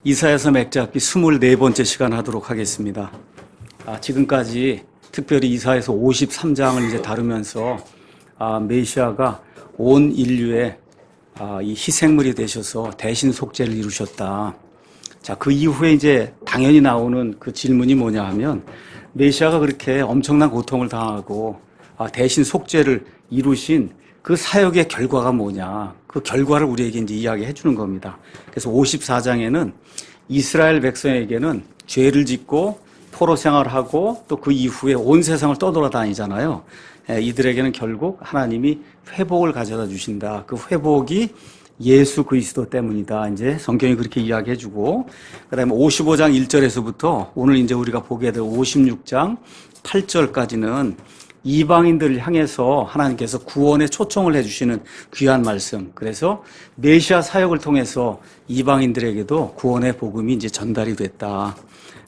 이사야서 맥잡기 24번째 시간 하도록 하겠습니다. 지금까지 특별히 이사야서 53장을 이제 다루면서 메시아가 온 인류의 이 희생물이 되셔서 대신 속죄를 이루셨다. 자, 그 이후에 이제 당연히 나오는 그 질문이 뭐냐 하면 메시아가 그렇게 엄청난 고통을 당하고 대신 속죄를 이루신 그 사역의 결과가 뭐냐. 그 결과를 우리에게 이제 이야기해 주는 겁니다. 그래서 54장에는 이스라엘 백성에게는 죄를 짓고 포로 생활하고 또 그 이후에 온 세상을 떠돌아다니잖아요. 이들에게는 결국 하나님이 회복을 가져다 주신다. 그 회복이 예수 그리스도 때문이다. 이제 성경이 그렇게 이야기해 주고, 그 다음에 55장 1절에서부터 오늘 이제 우리가 보게 될 56장 8절까지는 이방인들을 향해서 하나님께서 구원의 초청을 해주시는 귀한 말씀. 그래서 메시아 사역을 통해서 이방인들에게도 구원의 복음이 이제 전달이 됐다.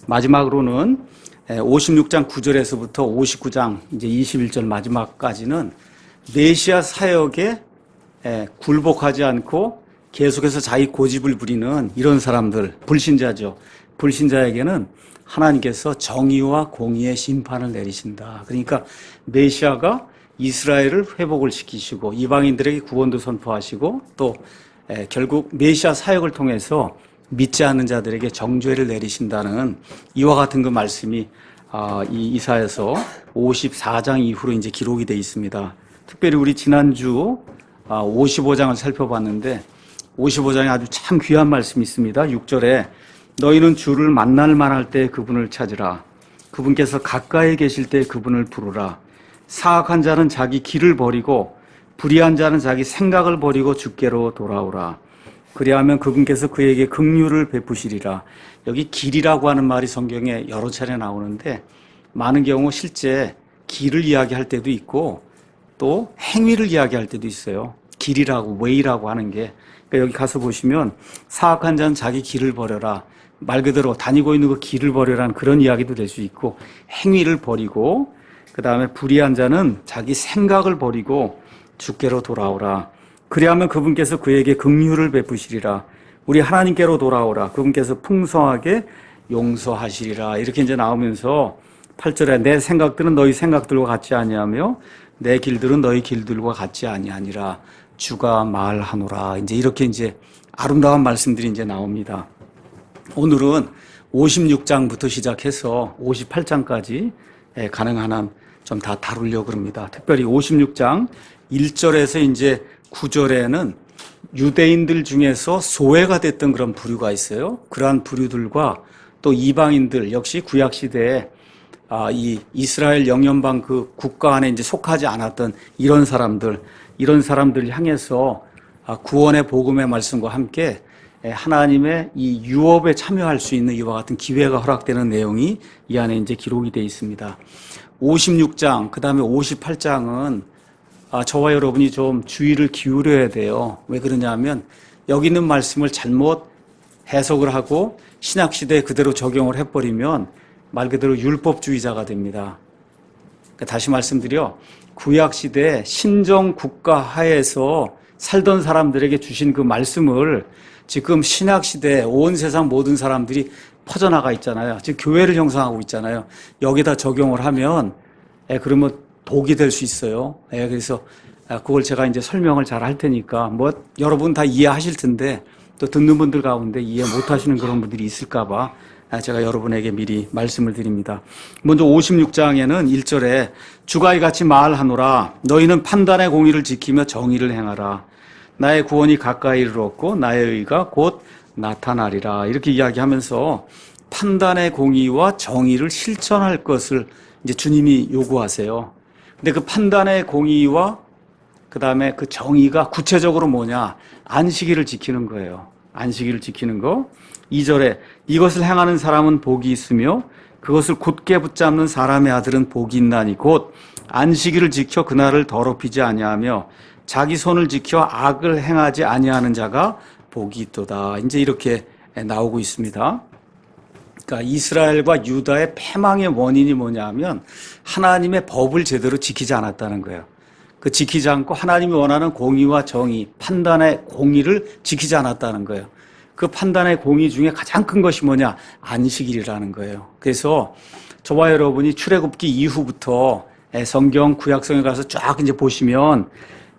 마지막으로는 56장 9절에서부터 59장 이제 21절 마지막까지는 메시아 사역에 굴복하지 않고 계속해서 자기 고집을 부리는 이런 사람들, 불신자죠. 불신자에게는 하나님께서 정의와 공의의 심판을 내리신다. 그러니까 메시아가 이스라엘을 회복을 시키시고 이방인들에게 구원도 선포하시고 또 결국 메시아 사역을 통해서 믿지 않는 자들에게 정죄를 내리신다는 이와 같은 그 말씀이 이 이사야서 54장 이후로 이제 기록이 되어 있습니다. 특별히 우리 지난주 55장을 살펴봤는데 55장에 아주 참 귀한 말씀이 있습니다. 6절에 너희는 주를 만날 만할 때 그분을 찾으라. 그분께서 가까이 계실 때 그분을 부르라. 사악한 자는 자기 길을 버리고 불의한 자는 자기 생각을 버리고 주께로 돌아오라. 그리하면 그분께서 그에게 긍휼을 베푸시리라. 여기 길이라고 하는 말이 성경에 여러 차례 나오는데 많은 경우 실제 길을 이야기할 때도 있고 또 행위를 이야기할 때도 있어요. 길이라고 way라고 하는 게. 그러니까 여기 가서 보시면 사악한 자는 자기 길을 버려라. 말 그대로 다니고 있는 그 길을 버려라는 그런 이야기도 될 수 있고 행위를 버리고 그 다음에 불의한 자는 자기 생각을 버리고 주께로 돌아오라. 그리하면 그분께서 그에게 긍휼을 베푸시리라. 우리 하나님께로 돌아오라. 그분께서 풍성하게 용서하시리라. 이렇게 이제 나오면서 8절에 내 생각들은 너희 생각들과 같지 아니하며 내 길들은 너희 길들과 같지 아니하니라. 주가 말하노라. 이제 이렇게 이제 아름다운 말씀들이 이제 나옵니다. 오늘은 56장부터 시작해서 58장까지 가능한 한 좀 다 다루려고 합니다. 특별히 56장 1절에서 이제 9절에는 유대인들 중에서 소외가 됐던 그런 부류가 있어요. 그러한 부류들과 또 이방인들 역시 구약시대에 이 이스라엘 영연방 그 국가 안에 이제 속하지 않았던 이런 사람들 향해서 구원의 복음의 말씀과 함께 하나님의 이 유업에 참여할 수 있는 이와 같은 기회가 허락되는 내용이 이 안에 이제 기록이 되어 있습니다. 56장, 그 다음에 58장은 저와 여러분이 좀 주의를 기울여야 돼요. 왜 그러냐면 여기 있는 말씀을 잘못 해석을 하고 신약시대에 그대로 적용을 해버리면 말 그대로 율법주의자가 됩니다. 그러니까 다시 말씀드려 구약시대에 신정국가 하에서 살던 사람들에게 주신 그 말씀을 지금 신약시대에 온 세상 모든 사람들이 퍼져나가 있잖아요. 지금 교회를 형성하고 있잖아요. 여기다 적용을 하면 그러면 독이 될 수 있어요. 그래서 그걸 제가 이제 설명을 잘 할 테니까 뭐 여러분 다 이해하실 텐데 또 듣는 분들 가운데 이해 못 하시는 그런 분들이 있을까 봐 제가 여러분에게 미리 말씀을 드립니다. 먼저 56장에는 1절에 주가 이같이 말하노라. 너희는 판단의 공의를 지키며 정의를 행하라. 나의 구원이 가까이 이르렀고 나의 의가 곧 나타나리라. 이렇게 이야기하면서 판단의 공의와 정의를 실천할 것을 이제 주님이 요구하세요. 근데 그 판단의 공의와 그 다음에 그 정의가 구체적으로 뭐냐? 안식일을 지키는 거예요. 안식일을 지키는 거. 2절에 이것을 행하는 사람은 복이 있으며 그것을 곧게 붙잡는 사람의 아들은 복이 있나니 곧 안식일을 지켜 그날을 더럽히지 아니하며 자기 손을 지켜 악을 행하지 아니하는 자가 복이 있도다. 이제 이렇게 나오고 있습니다. 그러니까 이스라엘과 유다의 패망의 원인이 뭐냐면 하나님의 법을 제대로 지키지 않았다는 거예요. 그 지키지 않고 하나님이 원하는 공의와 정의, 판단의 공의를 지키지 않았다는 거예요. 그 판단의 공의 중에 가장 큰 것이 뭐냐? 안식일이라는 거예요. 그래서 저와 여러분이 출애굽기 이후부터 성경 구약성에 가서 쫙 이제 보시면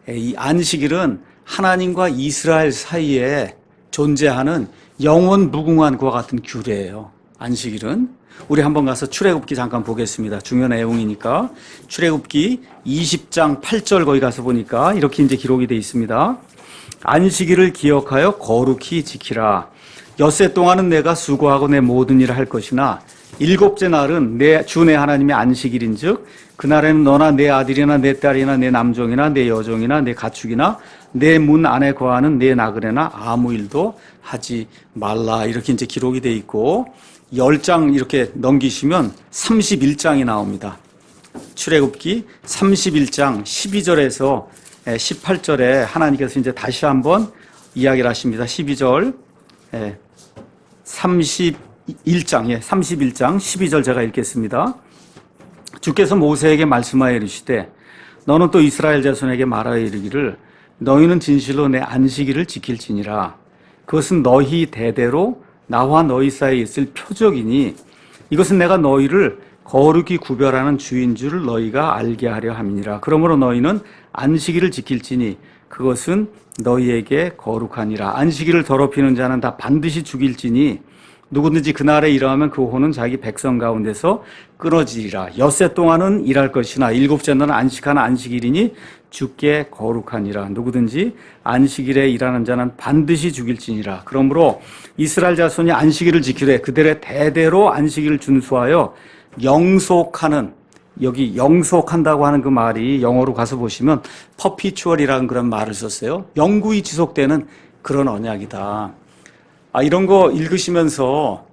이 안식일은 하나님과 이스라엘 사이에 존재하는 영원 무궁한 그와 같은 규례예요. 안식일은. 우리 한번 가서 출애굽기 잠깐 보겠습니다. 중요한 내용이니까. 출애굽기 20장 8절 거기 가서 보니까 이렇게 이제 기록이 되어 있습니다. 안식일을 기억하여 거룩히 지키라. 엿새 동안은 내가 수고하고 내 모든 일을 할 것이나 일곱째 날은 내 주 내 하나님의 안식일인즉 그날에는 너나 내 아들이나 내 딸이나 내 남종이나 내 여종이나 내 가축이나 내 문 안에 거하는 내 나그네나 아무 일도 하지 말라. 이렇게 이제 기록이 돼 있고 10장 이렇게 넘기시면 31장이 나옵니다. 출애굽기 31장 12절에서 18절에 하나님께서 이제 다시 한번 이야기를 하십니다. 12절 31장 12절 제가 읽겠습니다. 주께서 모세에게 말씀하여 이르시되 너는 또 이스라엘 자손에게 말하여 이르기를 너희는 진실로 내 안식일을 지킬지니라. 그것은 너희 대대로 나와 너희 사이에 있을 표적이니 이것은 내가 너희를 거룩히 구별하는 주인 줄을 너희가 알게 하려 함이니라. 그러므로 너희는 안식일을 지킬지니 그것은 너희에게 거룩하니라. 안식일을 더럽히는 자는 다 반드시 죽일지니 누구든지 그날에 일어나면 그 호는 자기 백성 가운데서 끊어지리라. 엿새 동안은 일할 것이나 일곱째 날은 안식하는 안식일이니 주께 거룩하니라. 누구든지 안식일에 일하는 자는 반드시 죽일지니라. 그러므로 이스라엘 자손이 안식일을 지키되 그들의 대대로 안식일을 준수하여 영속하는, 여기 영속한다고 하는 그 말이 영어로 가서 보시면 perpetual이라는 그런 말을 썼어요. 영구히 지속되는 그런 언약이다. 이런 거 읽으시면서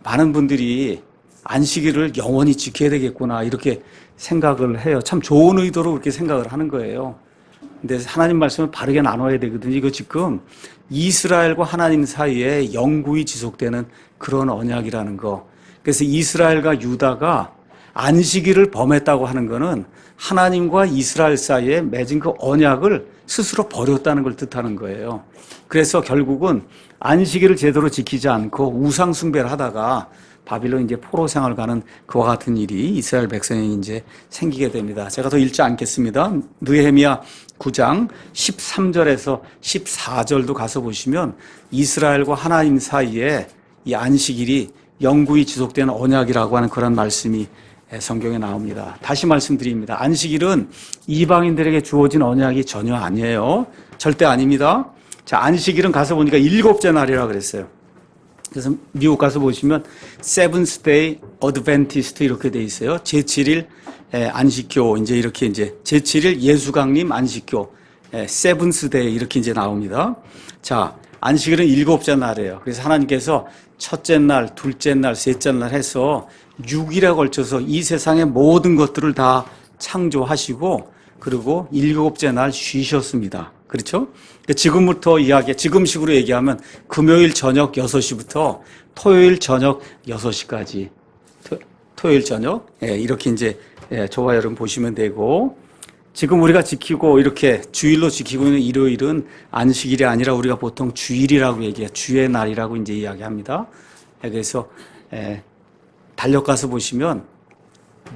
많은 분들이 안식일을 영원히 지켜야 되겠구나 이렇게 생각을 해요. 참 좋은 의도로 그렇게 생각을 하는 거예요. 근데 하나님 말씀을 바르게 나눠야 되거든요. 이거 지금 이스라엘과 하나님 사이에 영구히 지속되는 그런 언약이라는 거. 그래서 이스라엘과 유다가 안식일을 범했다고 하는 거는 하나님과 이스라엘 사이에 맺은 그 언약을 스스로 버렸다는 걸 뜻하는 거예요. 그래서 결국은 안식일을 제대로 지키지 않고 우상 숭배를 하다가 바빌론 이제 포로 생활 가는 그와 같은 일이 이스라엘 백성이 이제 생기게 됩니다. 제가 더 읽지 않겠습니다. 느헤미야 9장 13절에서 14절도 가서 보시면 이스라엘과 하나님 사이에 이 안식일이 영구히 지속되는 언약이라고 하는 그런 말씀이 성경에 나옵니다. 다시 말씀드립니다. 안식일은 이방인들에게 주어진 언약이 전혀 아니에요. 절대 아닙니다. 자, 안식일은 가서 보니까 일곱째 날이라 그랬어요. 그래서 미국 가서 보시면 Seventh Day Adventist 이렇게 돼 있어요. 제7일 안식교 이제 이렇게 이제 제7일 예수 강림 안식교 Seventh Day 이렇게 이제 나옵니다. 자, 안식일은 일곱째 날이에요. 그래서 하나님께서 첫째 날, 둘째 날, 셋째 날 해서 6일에 걸쳐서 이 세상의 모든 것들을 다 창조하시고 그리고 일곱째 날 쉬셨습니다. 그렇죠? 지금부터 지금식으로 얘기하면 금요일 저녁 6시부터 토요일 저녁 6시까지 토요일 저녁 이렇게 이제 저와 여러분 보시면 되고 지금 우리가 지키고 이렇게 주일로 지키고 있는 일요일은 안식일이 아니라 우리가 보통 주일이라고 얘기해요. 주의 날이라고 이제 이야기합니다. 그래서 달력가서 보시면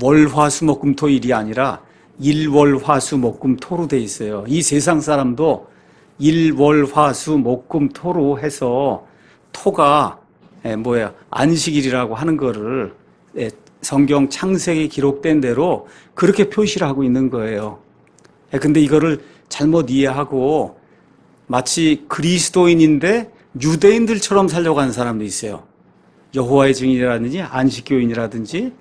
월, 화, 수, 목, 금, 토, 일이 아니라 일, 월, 화, 수, 목, 금, 토로 돼 있어요. 이 세상 사람도 일, 월, 화, 수, 목, 금, 토로 해서 토가 안식일이라고 하는 거를 성경 창세기 기록된 대로 그렇게 표시를 하고 있는 거예요. 근데 이거를 잘못 이해하고 마치 그리스도인인데 유대인들처럼 살려고 하는 사람도 있어요. 여호와의 증인이라든지 안식교인이라든지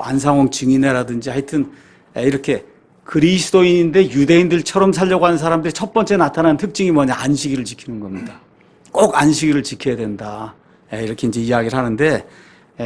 안상홍 증인회라든지 하여튼 이렇게 그리스도인인데 유대인들처럼 살려고 하는 사람들의 첫 번째 나타나는 특징이 뭐냐? 안식일을 지키는 겁니다. 꼭 안식일을 지켜야 된다. 이렇게 이제 이야기를 하는데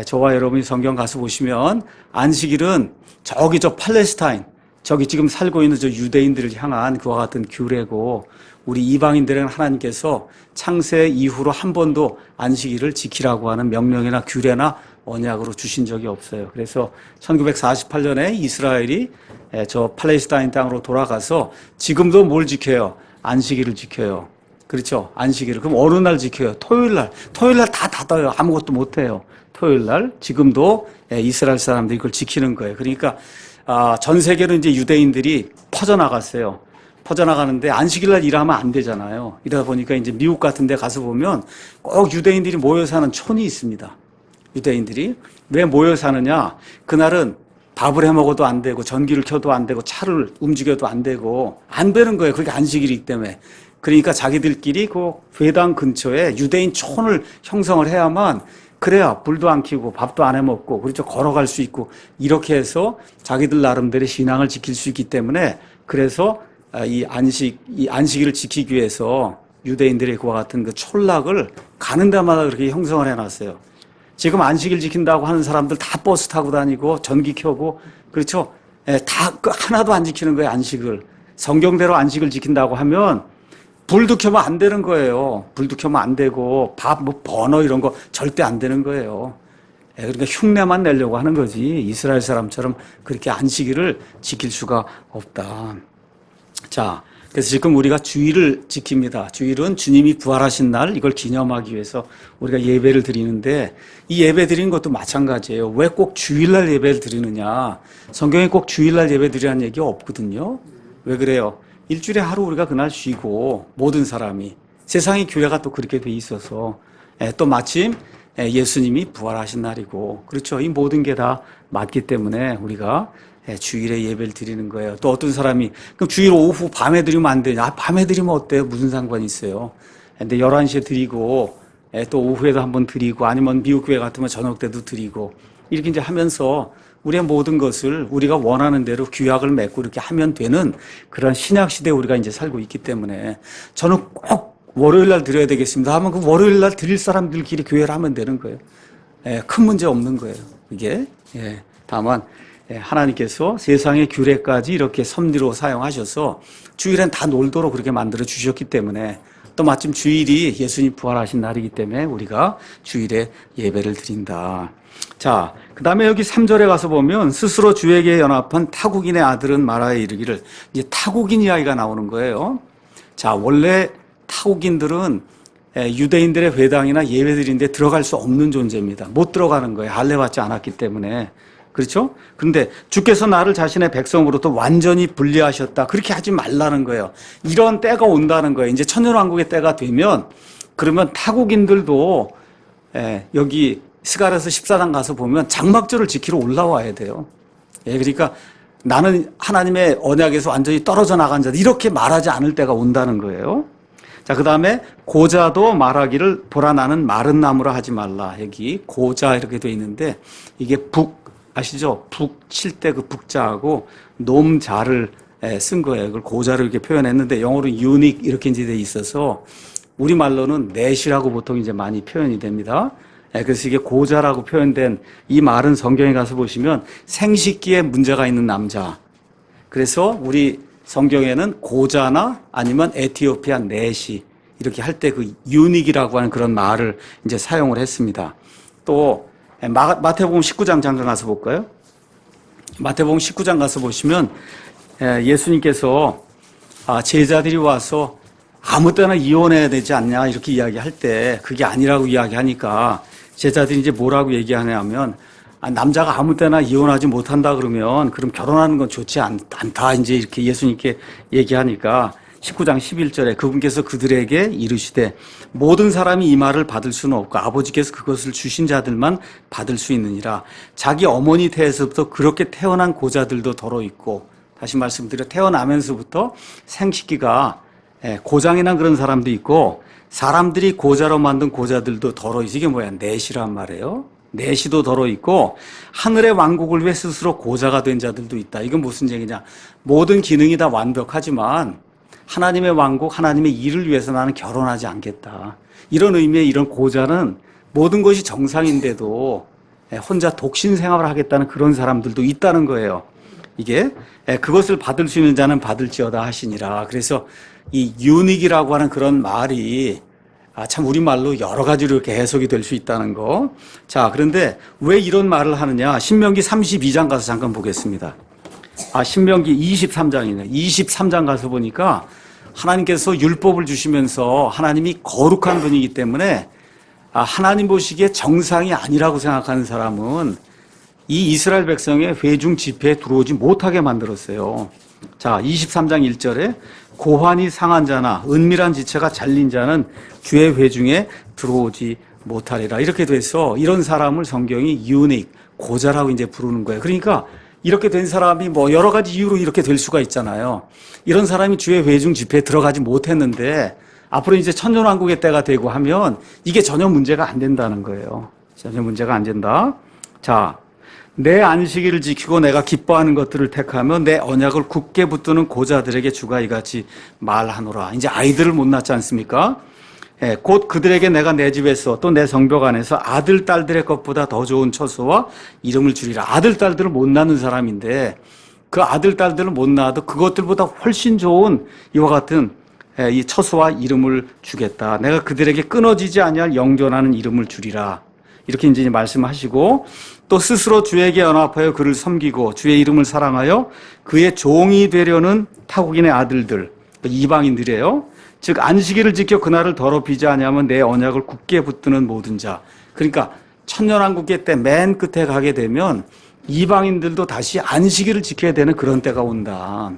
저와 여러분이 성경 가서 보시면 안식일은 저기 저 팔레스타인 저기 지금 살고 있는 저 유대인들을 향한 그와 같은 규례고 우리 이방인들은 하나님께서 창세 이후로 한 번도 안식일을 지키라고 하는 명령이나 규례나 언약으로 주신 적이 없어요. 그래서 1948년에 이스라엘이 저 팔레스타인 땅으로 돌아가서 지금도 뭘 지켜요? 안식일을 지켜요. 그렇죠. 안식일을. 그럼 어느 날 지켜요? 토요일 날. 토요일 날 다 닫아요. 아무것도 못 해요. 토요일 날. 지금도 이스라엘 사람들이 그걸 지키는 거예요. 그러니까 전 세계로 이제 유대인들이 퍼져나갔어요. 퍼져나가는데 안식일 날 일하면 안 되잖아요. 이러다 보니까 이제 미국 같은 데 가서 보면 꼭 유대인들이 모여 사는 촌이 있습니다. 유대인들이. 왜 모여 사느냐? 그날은 밥을 해 먹어도 안 되고 전기를 켜도 안 되고 차를 움직여도 안 되고 안 되는 거예요. 그게 안식일이기 때문에. 그러니까 자기들끼리 그 회당 근처에 유대인 촌을 형성을 해야만 그래야 불도 안 켜고 밥도 안 해 먹고 그렇죠. 걸어갈 수 있고 이렇게 해서 자기들 나름대로 신앙을 지킬 수 있기 때문에 그래서 이 안식일을 지키기 위해서 유대인들의 그와 같은 그 촌락을 가는 데마다 그렇게 형성을 해놨어요. 지금 안식일 지킨다고 하는 사람들 다 버스 타고 다니고 전기 켜고 그렇죠. 다 하나도 안 지키는 거예요. 안식을. 성경대로 안식을 지킨다고 하면 불도 켜면 안 되는 거예요. 불도 켜면 안 되고 밥 뭐 버너 이런 거 절대 안 되는 거예요. 그러니까 흉내만 내려고 하는 거지. 이스라엘 사람처럼 그렇게 안식일을 지킬 수가 없다. 자, 그래서 지금 우리가 주일을 지킵니다. 주일은 주님이 부활하신 날 이걸 기념하기 위해서 우리가 예배를 드리는데 이 예배 드리는 것도 마찬가지예요. 왜 꼭 주일날 예배를 드리느냐. 성경에 꼭 주일날 예배 드리라는 얘기가 없거든요. 왜 그래요? 일주일에 하루 우리가 그날 쉬고 모든 사람이 세상의 규례가 또 그렇게 돼 있어서 또 마침 예수님이 부활하신 날이고 그렇죠. 이 모든 게 다 맞기 때문에 우리가 주일에 예배를 드리는 거예요. 또 어떤 사람이 그럼 주일 오후 밤에 드리면 안 되냐? 밤에 드리면 어때요? 무슨 상관이 있어요? 근데 11시에 드리고 또 오후에도 한번 드리고 아니면 미국 교회 같으면 저녁 때도 드리고 이렇게 이제 하면서 우리의 모든 것을 우리가 원하는 대로 규약을 맺고 이렇게 하면 되는 그런 신약 시대에 우리가 이제 살고 있기 때문에 저는 꼭 월요일 날 드려야 되겠습니다 하면 그 월요일 날 드릴 사람들끼리 교회를 하면 되는 거예요. 큰 문제 없는 거예요. 이게 다만 하나님께서 세상의 규례까지 이렇게 섭리로 사용하셔서 주일엔 다 놀도록 그렇게 만들어 주셨기 때문에 또 마침 주일이 예수님 부활하신 날이기 때문에 우리가 주일에 예배를 드린다. 자, 그 다음에 여기 3절에 가서 보면 스스로 주에게 연합한 타국인의 아들은 말하여 이르기를 이제 타국인 이야기가 나오는 거예요. 자, 원래 타국인들은 유대인들의 회당이나 예배 드리는데 들어갈 수 없는 존재입니다. 못 들어가는 거예요. 할례받지 않았기 때문에. 그렇죠? 그런데 주께서 나를 자신의 백성으로부터 완전히 분리하셨다. 그렇게 하지 말라는 거예요. 이런 때가 온다는 거예요. 이제 천년왕국의 때가 되면 그러면 타국인들도 여기 스가랴서 14장 가서 보면 장막절을 지키러 올라와야 돼요. 그러니까 나는 하나님의 언약에서 완전히 떨어져 나간 자들 이렇게 말하지 않을 때가 온다는 거예요. 자, 그 다음에 고자도 말하기를 보라 나는 마른 나무라 하지 말라. 여기 고자 이렇게 돼 있는데 이게 아시죠? 북 칠 때 그 북자하고 놈자를 쓴 거예요. 그걸 고자를 이렇게 표현했는데 영어로는 unique 이렇게 이제 돼 있어서 우리말로는 넷이라고 보통 이제 많이 표현이 됩니다. 그래서 이게 고자라고 표현된 이 말은 성경에 가서 보시면 생식기에 문제가 있는 남자. 그래서 우리 성경에는 고자나 아니면 에티오피아 넷이 이렇게 할 때 그 유닉이라고 하는 그런 말을 이제 사용을 했습니다. 또 마태복음 19장 잠깐 가서 볼까요? 마태복음 19장 가서 보시면 예수님께서 제자들이 와서 아무 때나 이혼해야 되지 않냐 이렇게 이야기할 때 그게 아니라고 이야기하니까 제자들이 이제 뭐라고 얘기하냐면 남자가 아무 때나 이혼하지 못한다 그러면 그럼 결혼하는 건 좋지 않다 이제 이렇게 예수님께 얘기하니까 19장 11절에 그분께서 그들에게 이르시되 모든 사람이 이 말을 받을 수는 없고 아버지께서 그것을 주신 자들만 받을 수 있느니라. 자기 어머니 태에서부터 그렇게 태어난 고자들도 더러 있고 다시 말씀드려 태어나면서부터 생식기가 고장이 난 그런 사람도 있고 사람들이 고자로 만든 고자들도 더러 있어. 이게 뭐야? 넷이란 말이에요. 넷이도 더러 있고 하늘의 왕국을 위해 스스로 고자가 된 자들도 있다. 이건 무슨 얘기냐? 모든 기능이 다 완벽하지만 하나님의 왕국, 하나님의 일을 위해서 나는 결혼하지 않겠다. 이런 의미의 이런 고자는 모든 것이 정상인데도 혼자 독신 생활을 하겠다는 그런 사람들도 있다는 거예요. 이게 그것을 받을 수 있는 자는 받을지어다 하시니라. 그래서 이 유닉이라고 하는 그런 말이 참 우리말로 여러 가지로 이렇게 해석이 될 수 있다는 거. 자, 그런데 왜 이런 말을 하느냐? 신명기 32장 가서 잠깐 보겠습니다. 신명기 23장이네. 23장 가서 보니까 하나님께서 율법을 주시면서 하나님이 거룩한 분이기 때문에 하나님 보시기에 정상이 아니라고 생각하는 사람은 이 이스라엘 백성의 회중 집회에 들어오지 못하게 만들었어요. 자, 23장 1절에 고환이 상한 자나 은밀한 지체가 잘린 자는 주의 회중에 들어오지 못하리라. 이렇게 돼서 이런 사람을 성경이 유닉, 고자라고 이제 부르는 거예요. 그러니까 이렇게 된 사람이 뭐 여러 가지 이유로 이렇게 될 수가 있잖아요. 이런 사람이 주의 회중 집회에 들어가지 못했는데 앞으로 이제 천년왕국의 때가 되고 하면 이게 전혀 문제가 안 된다는 거예요. 전혀 문제가 안 된다. 자, 내 안식일을 지키고 내가 기뻐하는 것들을 택하며 내 언약을 굳게 붙드는 고자들에게 주가 이같이 말하노라. 이제 아이들을 못 낳지 않습니까? 예, 곧 그들에게 내가 내 집에서 또 내 성벽 안에서 아들, 딸들의 것보다 더 좋은 처소와 이름을 주리라. 아들, 딸들을 못 낳는 사람인데 그 아들, 딸들을 못 낳아도 그것들보다 훨씬 좋은 이와 같은 이 처소와 이름을 주겠다. 내가 그들에게 끊어지지 아니할 영존하는 이름을 주리라. 이렇게 이제 말씀하시고 또 스스로 주에게 연합하여 그를 섬기고 주의 이름을 사랑하여 그의 종이 되려는 타국인의 아들들, 이방인들이에요. 즉 안식일을 지켜 그날을 더럽히지 아니하면 내 언약을 굳게 붙드는 모든 자. 그러니까 천년왕국의 때 맨 끝에 가게 되면 이방인들도 다시 안식일을 지켜야 되는 그런 때가 온다.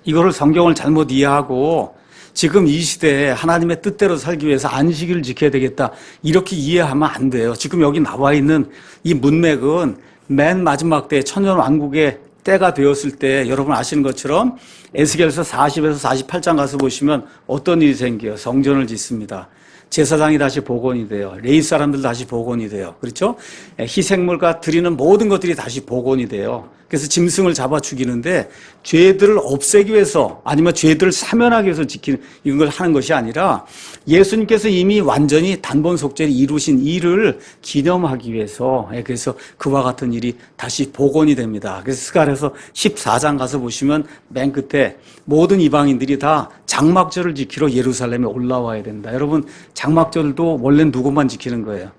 이거를 성경을 잘못 이해하고 지금 이 시대에 하나님의 뜻대로 살기 위해서 안식일을 지켜야 되겠다 이렇게 이해하면 안 돼요. 지금 여기 나와 있는 이 문맥은 맨 마지막 때 천년왕국의 때가 되었을 때 여러분 아시는 것처럼 에스겔서 40에서 48장 가서 보시면 어떤 일이 생겨요. 성전을 짓습니다. 제사장이 다시 복원이 돼요. 레위 사람들 다시 복원이 돼요. 그렇죠? 희생물과 드리는 모든 것들이 다시 복원이 돼요. 그래서 짐승을 잡아 죽이는데 죄들을 없애기 위해서 아니면 죄들을 사면하기 위해서 지키는 이걸 하는 것이 아니라 예수님께서 이미 완전히 단번 속죄를 이루신 일을 기념하기 위해서 그래서 그와 같은 일이 다시 복원이 됩니다. 그래서 스가랴서 14장 가서 보시면 맨 끝에 모든 이방인들이 다 장막절을 지키러 예루살렘에 올라와야 된다. 여러분 장막절도 원래 누구만 지키는 거예요?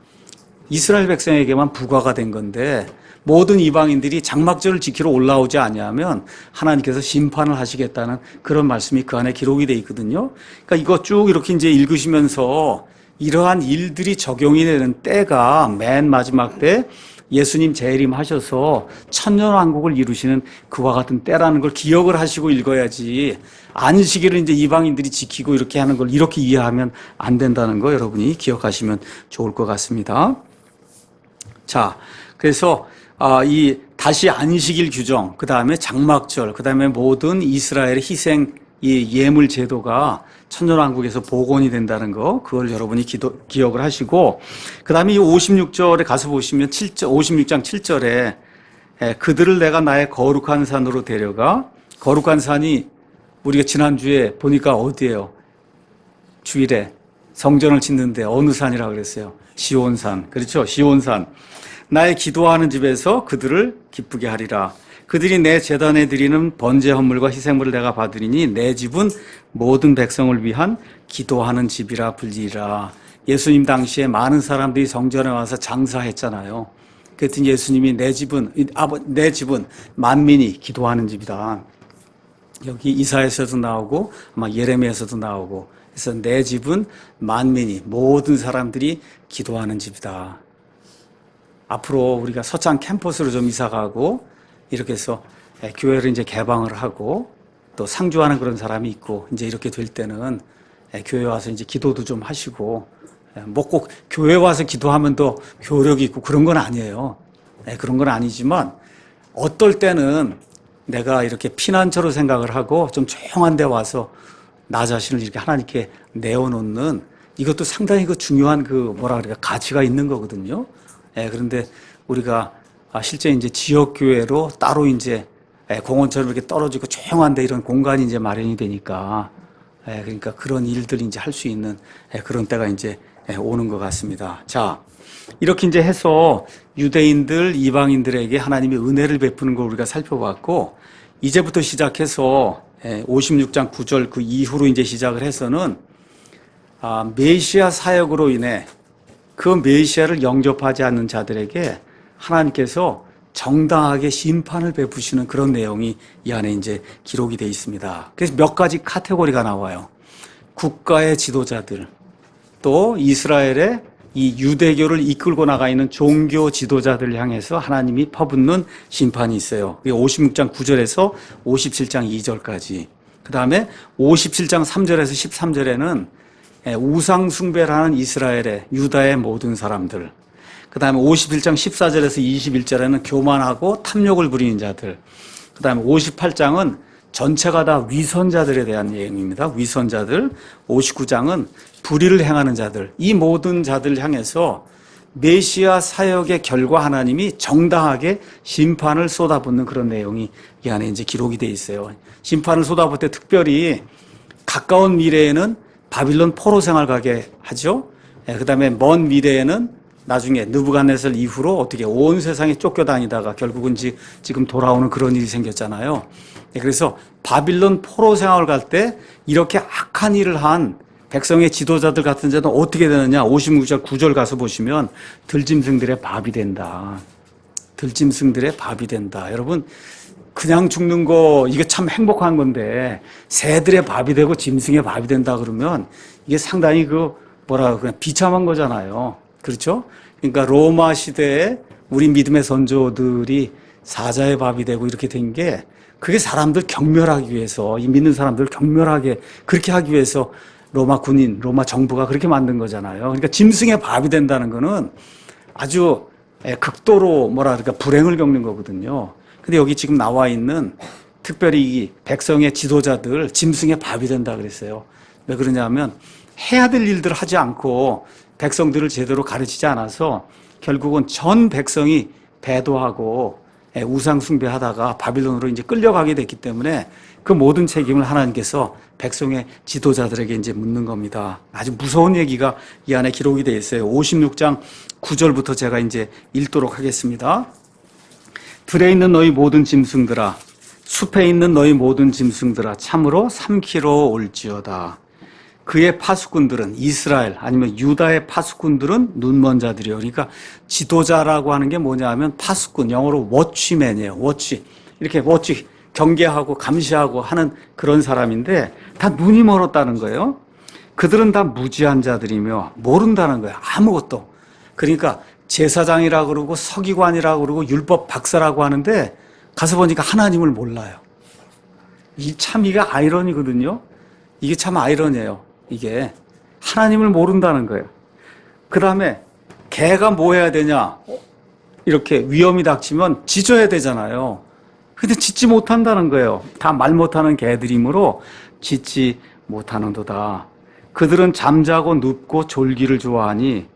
이스라엘 백성에게만 부과가 된 건데 모든 이방인들이 장막절을 지키러 올라오지 아니하면 하나님께서 심판을 하시겠다는 그런 말씀이 그 안에 기록이 돼 있거든요. 그러니까 이거 쭉 이렇게 이제 읽으시면서 이러한 일들이 적용이 되는 때가 맨 마지막 때 예수님 재림하셔서 천년왕국을 이루시는 그와 같은 때라는 걸 기억을 하시고 읽어야지 안식일을 이제 이방인들이 지키고 이렇게 하는 걸 이렇게 이해하면 안 된다는 거 여러분이 기억하시면 좋을 것 같습니다. 자, 그래서 이 다시 안식일 규정, 그 다음에 장막절, 그 다음에 모든 이스라엘의 희생 이 예물 제도가 천년왕국에서 복원이 된다는 거, 그걸 여러분이 기억을 하시고, 그 다음에 이 56절에 가서 보시면 56장 7절에 그들을 내가 나의 거룩한 산으로 데려가, 거룩한 산이 우리가 지난주에 보니까 어디예요? 주일에 성전을 짓는데 어느 산이라고 그랬어요? 시온산. 그렇죠? 시온산. 나의 기도하는 집에서 그들을 기쁘게 하리라. 그들이 내 제단에 드리는 번제 헌물과 희생물을 내가 받으리니 내 집은 모든 백성을 위한 기도하는 집이라 불리라. 예수님 당시에 많은 사람들이 성전에 와서 장사했잖아요. 그랬더니 예수님이 내 집은 만민이 기도하는 집이다. 여기 이사야서도 나오고 아마 예레미야서도 나오고 그래서 내 집은 만민이 모든 사람들이 기도하는 집이다. 앞으로 우리가 서창 캠퍼스로 좀 이사가고 이렇게 해서 교회를 이제 개방을 하고 또 상주하는 그런 사람이 있고 이제 이렇게 될 때는 교회 와서 이제 기도도 좀 하시고 뭐 꼭 교회 와서 기도하면 더 교력이 있고 그런 건 아니에요. 그런 건 아니지만 어떨 때는 내가 이렇게 피난처로 생각을 하고 좀 조용한 데 와서 나 자신을 이렇게 하나님께 내어놓는 이것도 상당히 그 중요한 그 가치가 있는 거거든요. 그런데 우리가 실제 이제 지역교회로 따로 이제 공원처럼 이렇게 떨어지고 조용한데 이런 공간이 이제 마련이 되니까 그러니까 그런 일들이 이제 할 수 있는 그런 때가 이제 오는 것 같습니다. 자, 이렇게 이제 해서 유대인들, 이방인들에게 하나님이 은혜를 베푸는 걸 우리가 살펴봤고 이제부터 시작해서 56장 9절 그 이후로 이제 시작을 해서는 메시아 사역으로 인해 그 메시아를 영접하지 않는 자들에게 하나님께서 정당하게 심판을 베푸시는 그런 내용이 이 안에 이제 기록이 되어 있습니다. 그래서 몇 가지 카테고리가 나와요. 국가의 지도자들, 또 이스라엘의 이 유대교를 이끌고 나가 있는 종교 지도자들을 향해서 하나님이 퍼붓는 심판이 있어요. 56장 9절에서 57장 2절까지. 그 다음에 57장 3절에서 13절에는 우상 숭배를 하는 이스라엘의 유다의 모든 사람들. 그 다음에 51장 14절에서 21절에는 교만하고 탐욕을 부리는 자들. 그 다음에 58장은 전체가 다 위선자들에 대한 내용입니다. 위선자들. 59장은 불의를 행하는 자들. 이 모든 자들을 향해서 메시아 사역의 결과 하나님이 정당하게 심판을 쏟아붓는 그런 내용이 이 안에 이제 기록이 돼 있어요. 심판을 쏟아붓을 때 특별히 가까운 미래에는 바빌론 포로 생활 가게 하죠. 그 다음에 먼 미래에는 나중에 느부갓네살 이후로 어떻게 온 세상에 쫓겨다니다가 결국은 지금 돌아오는 그런 일이 생겼잖아요. 그래서 바빌론 포로 생활을 갈 때 이렇게 악한 일을 한 백성의 지도자들 같은 자는 어떻게 되느냐. 56절 9절 가서 보시면 들짐승들의 밥이 된다. 들짐승들의 밥이 된다. 여러분 그냥 죽는 거 이게 참 행복한 건데 새들의 밥이 되고 짐승의 밥이 된다 그러면 이게 상당히 그냥 비참한 거잖아요. 그렇죠? 그러니까 로마 시대에 우리 믿음의 선조들이 사자의 밥이 되고 이렇게 된 게 그게 사람들 경멸하기 위해서 이 믿는 사람들을 경멸하게 그렇게 하기 위해서 로마 군인, 로마 정부가 그렇게 만든 거잖아요. 그러니까 짐승의 밥이 된다는 거는 아주 극도로 불행을 겪는 거거든요. 근데 여기 지금 나와 있는 특별히 이 백성의 지도자들 짐승의 밥이 된다 그랬어요. 왜 그러냐면 해야 될 일들을 하지 않고 백성들을 제대로 가르치지 않아서 결국은 전 백성이 배도하고 우상 숭배하다가 바빌론으로 이제 끌려가게 됐기 때문에 그 모든 책임을 하나님께서 백성의 지도자들에게 이제 묻는 겁니다. 아주 무서운 얘기가 이 안에 기록이 되어 있어요. 56장 9절부터 제가 이제 읽도록 하겠습니다. 들에 있는 너희 모든 짐승들아, 숲에 있는 너희 모든 짐승들아, 참으로 삼키러 올지어다. 그의 파수꾼들은 이스라엘 아니면 유다의 파수꾼들은 눈먼 자들이요. 그러니까 지도자라고 하는 게 뭐냐 하면 파수꾼, 영어로 워치맨이에요. 워치. 이렇게 워치 경계하고 감시하고 하는 그런 사람인데 다 눈이 멀었다는 거예요. 그들은 다 무지한 자들이며 모른다는 거예요. 아무것도. 그러니까 제사장이라고 그러고 서기관이라고 그러고 율법 박사라고 하는데 가서 보니까 하나님을 몰라요. 이게 아이러니거든요. 이게 참 아이러니예요. 이게 하나님을 모른다는 거예요. 그 다음에 개가 뭐 해야 되냐? 이렇게 위험이 닥치면 짖어야 되잖아요. 근데 짖지 못한다는 거예요. 다 말 못하는 개들이므로 짖지 못하는도다. 그들은 잠자고 눕고 졸기를 좋아하니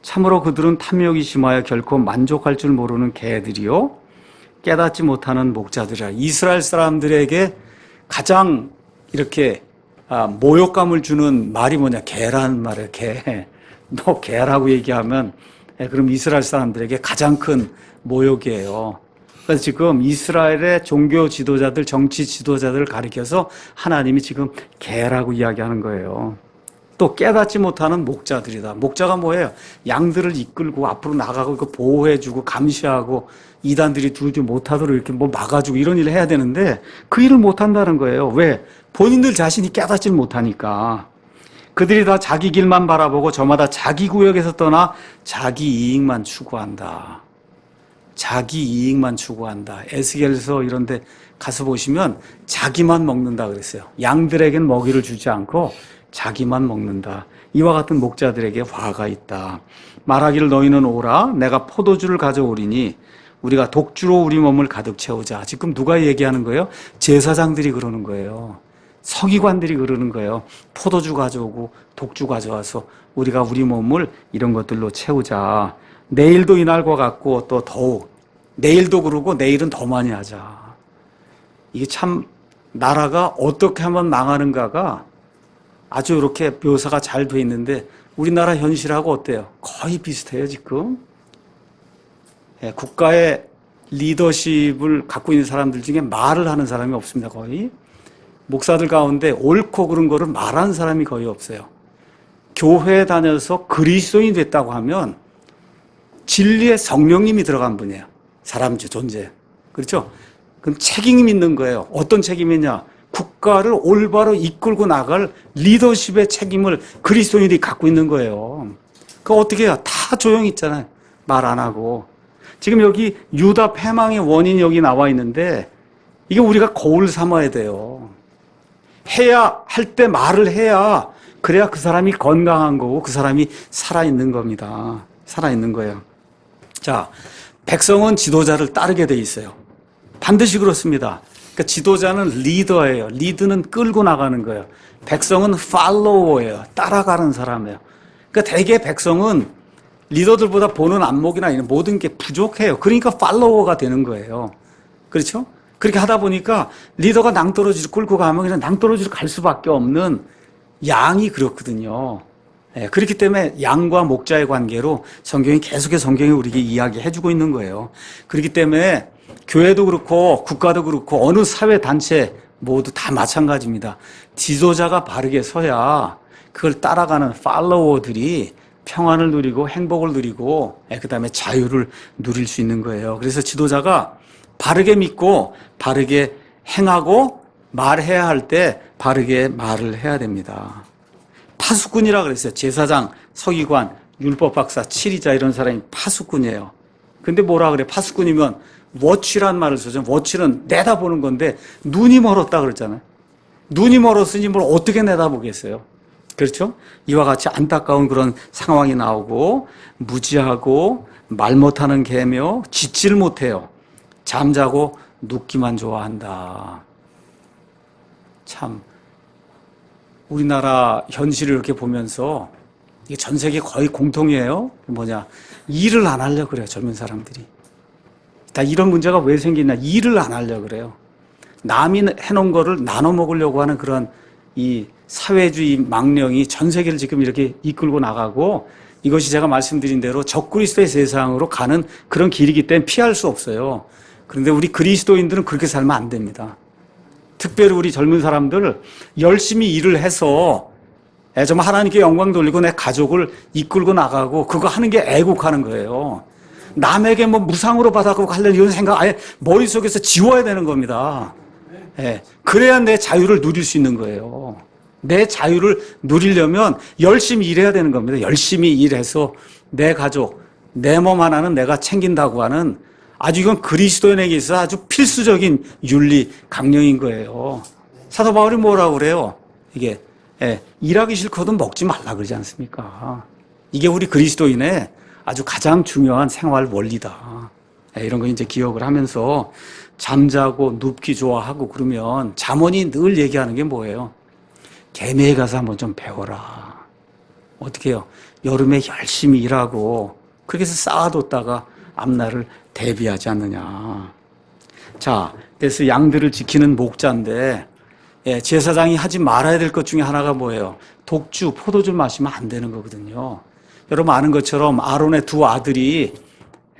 참으로 그들은 탐욕이 심하여 결코 만족할 줄 모르는 개들이요 깨닫지 못하는 목자들이라. 이스라엘 사람들에게 가장 이렇게 모욕감을 주는 말이 뭐냐? 개라는 말이에요. 개. 너 개라고 얘기하면 그럼 이스라엘 사람들에게 가장 큰 모욕이에요. 그래서 지금 이스라엘의 종교 지도자들, 정치 지도자들을 가리켜서 하나님이 지금 개라고 이야기하는 거예요. 또 깨닫지 못하는 목자들이다. 목자가 뭐예요? 양들을 이끌고 앞으로 나가고 보호해주고 감시하고 이단들이 들지 못하도록 이렇게 막아주고 이런 일을 해야 되는데 그 일을 못한다는 거예요. 왜? 본인들 자신이 깨닫지 못하니까. 그들이 다 자기 길만 바라보고 저마다 자기 구역에서 떠나 자기 이익만 추구한다. 자기 이익만 추구한다. 에스겔서 이런 데 가서 보시면 자기만 먹는다 그랬어요. 양들에겐 먹이를 주지 않고 자기만 먹는다. 이와 같은 목자들에게 화가 있다. 말하기를 너희는 오라. 내가 포도주를 가져오리니 우리가 독주로 우리 몸을 가득 채우자. 지금 누가 얘기하는 거예요? 제사장들이 그러는 거예요. 서기관들이 그러는 거예요. 포도주 가져오고 독주 가져와서 우리가 우리 몸을 이런 것들로 채우자. 내일도 이날과 같고 또 더욱 내일도 그러고 내일은 더 많이 하자. 이게 참 나라가 어떻게 하면 망하는가가 아주 이렇게 묘사가 잘 돼 있는데 우리나라 현실하고 어때요? 거의 비슷해요 지금. 국가의 리더십을 갖고 있는 사람들 중에 말을 하는 사람이 없습니다. 거의. 목사들 가운데 옳고 그른 거를 말하는 사람이 거의 없어요. 교회에 다녀서 그리스도인이 됐다고 하면 진리의 성령님이 들어간 분이에요. 사람주 존재. 그렇죠? 그럼 책임이 있는 거예요. 어떤 책임이냐? 국가를 올바로 이끌고 나갈 리더십의 책임을 그리스도인들이 갖고 있는 거예요. 그거 어떻게 해요? 다 조용히 있잖아요. 말 안 하고. 지금 여기 유다 패망의 원인이 여기 나와 있는데 이게 우리가 거울 삼아야 돼요. 해야 할 때 말을 해야 그래야 그 사람이 건강한 거고 그 사람이 살아있는 겁니다. 살아있는 거예요. 자, 백성은 지도자를 따르게 돼 있어요. 반드시 그렇습니다. 그러니까 지도자는 리더예요. 리드는 끌고 나가는 거예요. 백성은 팔로워예요. 따라가는 사람이에요. 그러니까 대개 백성은 리더들보다 보는 안목이나 이런 모든 게 부족해요. 그러니까 팔로워가 되는 거예요. 그렇죠? 그렇게 하다 보니까 리더가 낭떠러지를 끌고 가면 그냥 낭떠러지를 갈 수밖에 없는 양이 그렇거든요. 예, 그렇기 때문에 양과 목자의 관계로 성경이 계속해서 성경이 우리에게 이야기해주고 있는 거예요. 그렇기 때문에 교회도 그렇고 국가도 그렇고 어느 사회 단체 모두 다 마찬가지입니다. 지도자가 바르게 서야 그걸 따라가는 팔로워들이 평안을 누리고 행복을 누리고 그 다음에 자유를 누릴 수 있는 거예요. 그래서 지도자가 바르게 믿고 바르게 행하고 말해야 할 때 바르게 말을 해야 됩니다. 파수꾼이라 그랬어요. 제사장, 서기관, 율법박사, 치리자 이런 사람이 파수꾼이에요. 근데 뭐라 그래? 파수꾼이면 워치란 말을 쓰죠. 워치는 내다보는 건데 눈이 멀었다 그랬잖아요. 눈이 멀었으니 뭘 어떻게 내다보겠어요? 그렇죠? 이와 같이 안타까운 그런 상황이 나오고 무지하고 말 못하는 개며 짖질 못해요. 잠자고 눕기만 좋아한다. 참 우리나라 현실을 이렇게 보면서 이게 전 세계 거의 공통이에요. 뭐냐? 일을 안 하려고 그래요. 젊은 사람들이. 다 이런 문제가 왜 생기냐? 일을 안 하려고 그래요. 남이 해놓은 거를 나눠 먹으려고 하는 그런 이 사회주의 망령이 전 세계를 지금 이렇게 이끌고 나가고 이것이 제가 말씀드린 대로 적그리스도의 세상으로 가는 그런 길이기 때문에 피할 수 없어요. 그런데 우리 그리스도인들은 그렇게 살면 안 됩니다. 특별히 우리 젊은 사람들 열심히 일을 해서 정말 하나님께 영광 돌리고 내 가족을 이끌고 나가고 그거 하는 게 애국하는 거예요. 남에게 뭐 무상으로 받아가고 하려는 이런 생각 아예 머릿속에서 지워야 되는 겁니다. 예, 그래야 내 자유를 누릴 수 있는 거예요. 내 자유를 누리려면 열심히 일해야 되는 겁니다. 열심히 일해서 내 가족, 내 몸 하나는 내가 챙긴다고 하는 아주 이건 그리스도인에게 있어서 아주 필수적인 윤리 강령인 거예요. 사도 바울이 뭐라고 그래요? 이게 일하기 싫거든 먹지 말라 그러지 않습니까? 이게 우리 그리스도인의 아주 가장 중요한 생활 원리다. 이런 거 이제 기억을 하면서 잠자고 눕기 좋아하고 그러면 잠언이 늘 얘기하는 게 뭐예요? 개미에 가서 한번 좀 배워라. 어떻게 해요? 여름에 열심히 일하고 그렇게 해서 쌓아뒀다가 앞날을 대비하지 않느냐. 자, 그래서 양들을 지키는 목자인데 제사장이 하지 말아야 될 것 중에 하나가 뭐예요? 독주, 포도주를 마시면 안 되는 거거든요. 여러분 아는 것처럼 아론의 두 아들이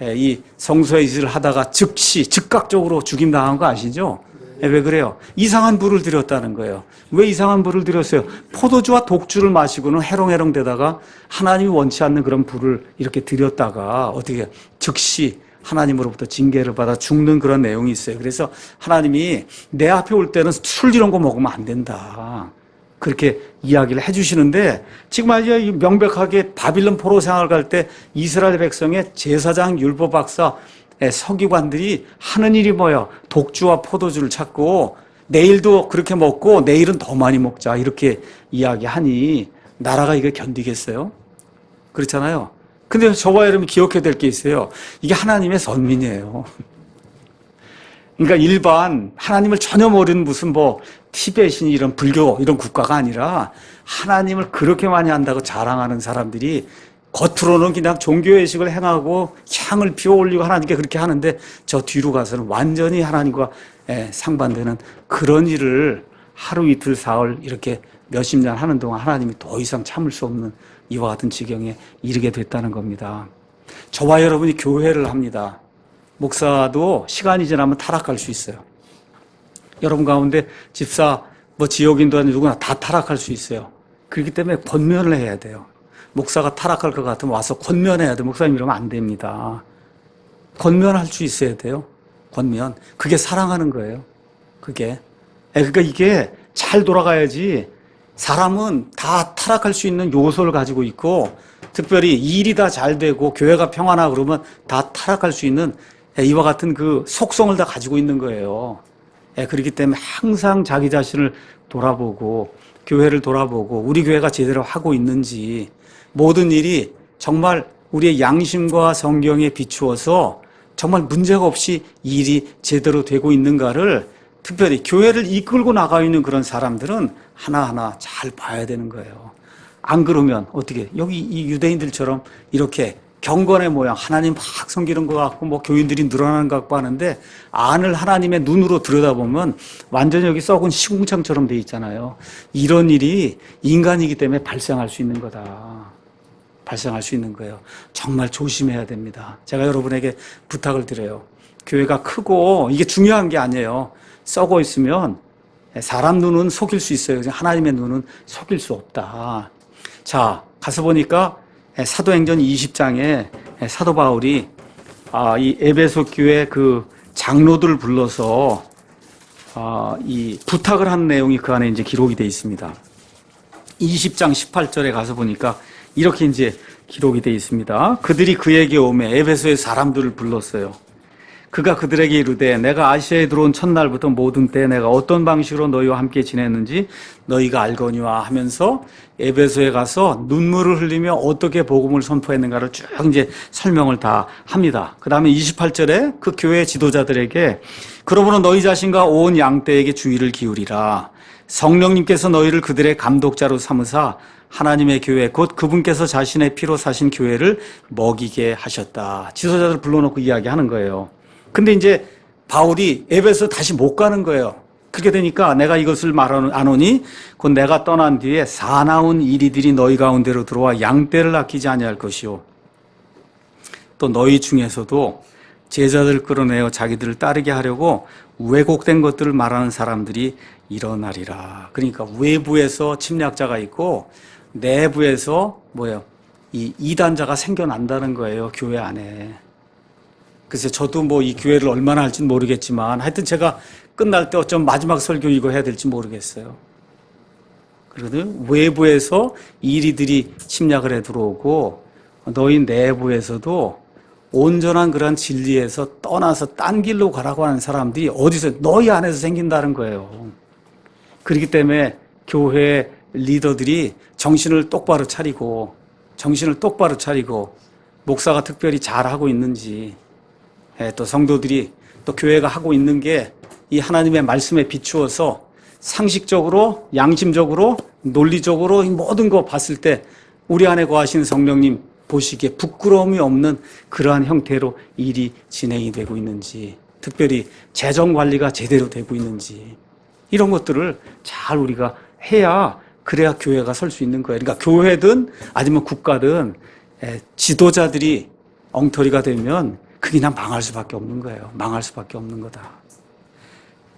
이 성소의 일을 하다가 즉각적으로 죽임당한 거 아시죠? 왜 그래요? 이상한 불을 들였다는 거예요. 왜 이상한 불을 들였어요? 포도주와 독주를 마시고는 해롱해롱 되다가 하나님이 원치 않는 그런 불을 이렇게 들였다가 어떻게 즉시 하나님으로부터 징계를 받아 죽는 그런 내용이 있어요. 그래서 하나님이 내 앞에 올 때는 술 이런 거 먹으면 안 된다. 그렇게 이야기를 해주시는데 지금 아주 명백하게 바빌론 포로 생활을 갈 때 이스라엘 백성의 제사장, 율법박사, 서기관들이 하는 일이 뭐예요? 독주와 포도주를 찾고 내일도 그렇게 먹고 내일은 더 많이 먹자 이렇게 이야기하니 나라가 이거 견디겠어요? 그렇잖아요. 근데 저와 여러분이 기억해야 될 게 있어요. 이게 하나님의 선민이에요. 그러니까 일반 하나님을 전혀 모르는 무슨 뭐 티베트인 이런 불교 이런 국가가 아니라 하나님을 그렇게 많이 한다고 자랑하는 사람들이 겉으로는 그냥 종교의식을 행하고 향을 피워 올리고 하나님께 그렇게 하는데 저 뒤로 가서는 완전히 하나님과 상반되는 그런 일을 하루 이틀 사흘 이렇게 몇십 년 하는 동안 하나님이 더 이상 참을 수 없는 이와 같은 지경에 이르게 됐다는 겁니다. 저와 여러분이 교회를 합니다. 목사도 시간이 지나면 타락할 수 있어요. 여러분 가운데 집사, 지역인도 아니고 누구나 다 타락할 수 있어요. 그렇기 때문에 권면을 해야 돼요. 목사가 타락할 것 같으면 와서 권면해야 돼요. 목사님 이러면 안 됩니다. 권면할 수 있어야 돼요. 권면. 그게 사랑하는 거예요. 그게. 그러니까 이게 잘 돌아가야지. 사람은 다 타락할 수 있는 요소를 가지고 있고, 특별히 일이 다 잘 되고 교회가 평안하고 그러면 다 타락할 수 있는 이와 같은 그 속성을 다 가지고 있는 거예요. 그렇기 때문에 항상 자기 자신을 돌아보고 교회를 돌아보고 우리 교회가 제대로 하고 있는지, 모든 일이 정말 우리의 양심과 성경에 비추어서 정말 문제가 없이 일이 제대로 되고 있는가를, 특별히 교회를 이끌고 나가 있는 그런 사람들은 하나하나 잘 봐야 되는 거예요. 안 그러면 어떻게, 여기 이 유대인들처럼 이렇게 경건의 모양, 하나님 막 섬기는 것 같고 뭐 교인들이 늘어나는 것 같고 하는데, 안을 하나님의 눈으로 들여다보면 완전히 여기 썩은 시궁창처럼 돼 있잖아요. 이런 일이 인간이기 때문에 발생할 수 있는 거다. 발생할 수 있는 거예요. 정말 조심해야 됩니다. 제가 여러분에게 부탁을 드려요. 교회가 크고 이게 중요한 게 아니에요. 썩어 있으면 사람 눈은 속일 수 있어요. 하나님의 눈은 속일 수 없다. 자, 가서 보니까 사도행전 20장에 사도 바울이 이 에베소 교회 그 장로들을 불러서 이 부탁을 한 내용이 그 안에 이제 기록이 되어 있습니다. 20장 18절에 가서 보니까 이렇게 이제 기록이 되어 있습니다. 그들이 그에게 오매 에베소의 사람들을 불렀어요. 그가 그들에게 이르되 내가 아시아에 들어온 첫날부터 모든 때 내가 어떤 방식으로 너희와 함께 지냈는지 너희가 알거니와 하면서 에베소에 가서 눈물을 흘리며 어떻게 복음을 선포했는가를 쭉 이제 설명을 다 합니다. 그 다음에 28절에 그 교회 지도자들에게 그러므로 너희 자신과 온 양떼에게 주의를 기울이라. 성령님께서 너희를 그들의 감독자로 삼으사 하나님의 교회 곧 그분께서 자신의 피로 사신 교회를 먹이게 하셨다. 지도자들 불러놓고 이야기하는 거예요. 근데 이제 바울이 에베소 다시 못 가는 거예요. 그렇게 되니까 내가 이것을 말하노니 곧 내가 떠난 뒤에 사나운 이리들이 너희 가운데로 들어와 양떼를 아끼지 아니할 것이요. 또 너희 중에서도 제자들 끌어내어 자기들을 따르게 하려고 왜곡된 것들을 말하는 사람들이 일어나리라. 그러니까 외부에서 침략자가 있고 내부에서 이 이단자가 생겨난다는 거예요. 교회 안에. 그래서 저도 뭐 이 교회를 얼마나 할지는 모르겠지만 하여튼 제가 끝날 때 어쩜 마지막 설교 이거 해야 될지 모르겠어요. 그러거든 외부에서 이리들이 침략을 해 들어오고 너희 내부에서도 온전한 그런 진리에서 떠나서 딴 길로 가라고 하는 사람들이 어디서 너희 안에서 생긴다는 거예요. 그렇기 때문에 교회 리더들이 정신을 똑바로 차리고 목사가 특별히 잘하고 있는지, 또 성도들이 또 교회가 하고 있는 게 이 하나님의 말씀에 비추어서 상식적으로, 양심적으로, 논리적으로 이 모든 거 봤을 때 우리 안에 거하시는 성령님 보시기에 부끄러움이 없는 그러한 형태로 일이 진행이 되고 있는지, 특별히 재정 관리가 제대로 되고 있는지, 이런 것들을 잘 우리가 해야 그래야 교회가 설 수 있는 거예요. 그러니까 교회든 아니면 국가든 지도자들이 엉터리가 되면 그게 그냥 망할 수밖에 없는 거예요. 망할 수밖에 없는 거다.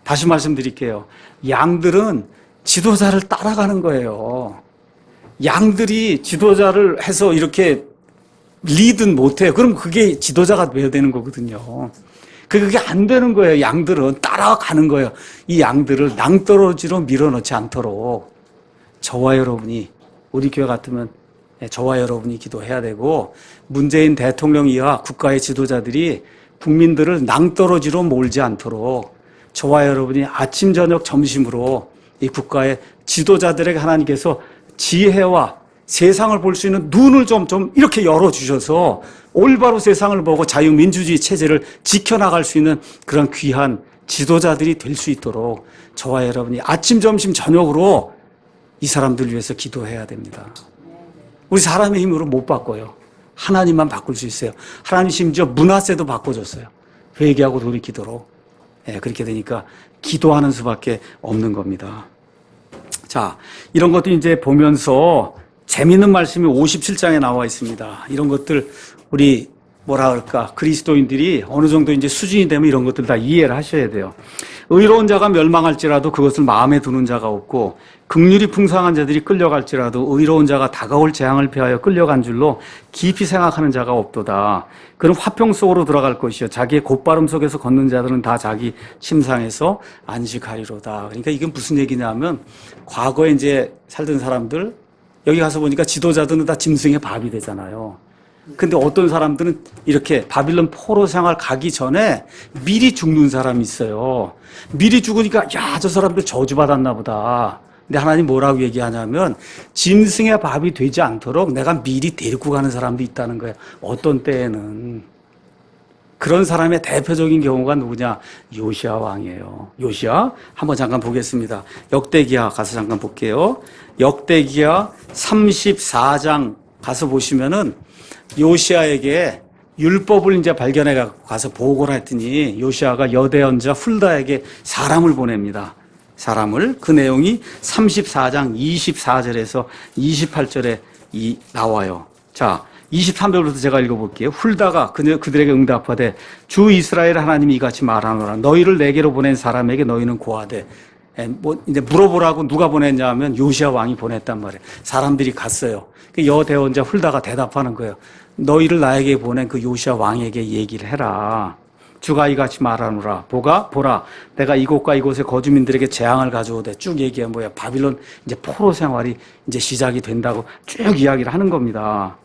다시 말씀드릴게요. 양들은 지도자를 따라가는 거예요. 양들이 지도자를 해서 이렇게 리드는 못해요. 그럼 그게 지도자가 돼야 되는 거거든요. 그게 안 되는 거예요. 양들은 따라가는 거예요. 이 양들을 낭떠러지로 밀어넣지 않도록 저와 여러분이, 우리 교회 같으면 저와 여러분이 기도해야 되고, 문재인 대통령 이하 국가의 지도자들이 국민들을 낭떠러지로 몰지 않도록 저와 여러분이 아침 저녁 점심으로 이 국가의 지도자들에게 하나님께서 지혜와 세상을 볼 수 있는 눈을 좀 이렇게 열어주셔서 올바로 세상을 보고 자유민주주의 체제를 지켜나갈 수 있는 그런 귀한 지도자들이 될 수 있도록 저와 여러분이 아침 점심 저녁으로 이 사람들을 위해서 기도해야 됩니다. 우리 사람의 힘으로 못 바꿔요. 하나님만 바꿀 수 있어요. 하나님 심지어 문화세도 바꿔줬어요. 회개하고 돌이키도록. 그렇게 되니까 기도하는 수밖에 없는 겁니다. 자, 이런 것도 이제 보면서 재미있는 말씀이 57장에 나와 있습니다. 이런 것들 우리 뭐라 그럴까, 그리스도인들이 어느 정도 이제 수준이 되면 이런 것들 다 이해를 하셔야 돼요. 의로운 자가 멸망할지라도 그것을 마음에 두는 자가 없고, 긍휼이 풍성한 자들이 끌려갈지라도 의로운 자가 다가올 재앙을 피하여 끌려간 줄로 깊이 생각하는 자가 없도다. 그는 화평 속으로 들어갈 것이요 자기의 곧바름 속에서 걷는 자들은 다 자기 침상에서 안식하리로다. 그러니까 이게 무슨 얘기냐면, 과거에 이제 살던 사람들, 여기 가서 보니까 지도자들은 다 짐승의 밥이 되잖아요. 근데 어떤 사람들은 이렇게 바빌론 포로 생활 가기 전에 미리 죽는 사람이 있어요. 미리 죽으니까 야, 저 사람들 저주받았나 보다. 근데 하나님 뭐라고 얘기하냐면, 짐승의 밥이 되지 않도록 내가 미리 데리고 가는 사람도 있다는 거예요. 어떤 때에는. 그런 사람의 대표적인 경우가 누구냐? 요시야 왕이에요. 요시야 한번 잠깐 보겠습니다. 역대기야 가서 잠깐 볼게요. 역대기야 34장 가서 보시면은 요시야에게 율법을 이제 발견해 갖고 가서 보고를 했더니 요시야가 여대언자 훌다에게 사람을 보냅니다. 사람을. 그 내용이 34장 24절에서 28절에 나와요. 자, 23절부터 제가 읽어볼게요. 훌다가 그들에게 응답하되 주 이스라엘 하나님이 이같이 말하노라. 너희를 내게로 보낸 사람에게 너희는 고하되, 이제 물어보라고 누가 보냈냐 하면 요시야 왕이 보냈단 말이에요. 사람들이 갔어요. 그 여대원자 훌다가 대답하는 거예요. 너희를 나에게 보낸 그 요시야 왕에게 얘기를 해라. 주가 이같이 말하노라. 보라. 내가 이곳과 이곳의 거주민들에게 재앙을 가져오되, 쭉 얘기해 뭐야. 바빌론 이제 포로 생활이 이제 시작이 된다고 쭉 이야기를 하는 겁니다.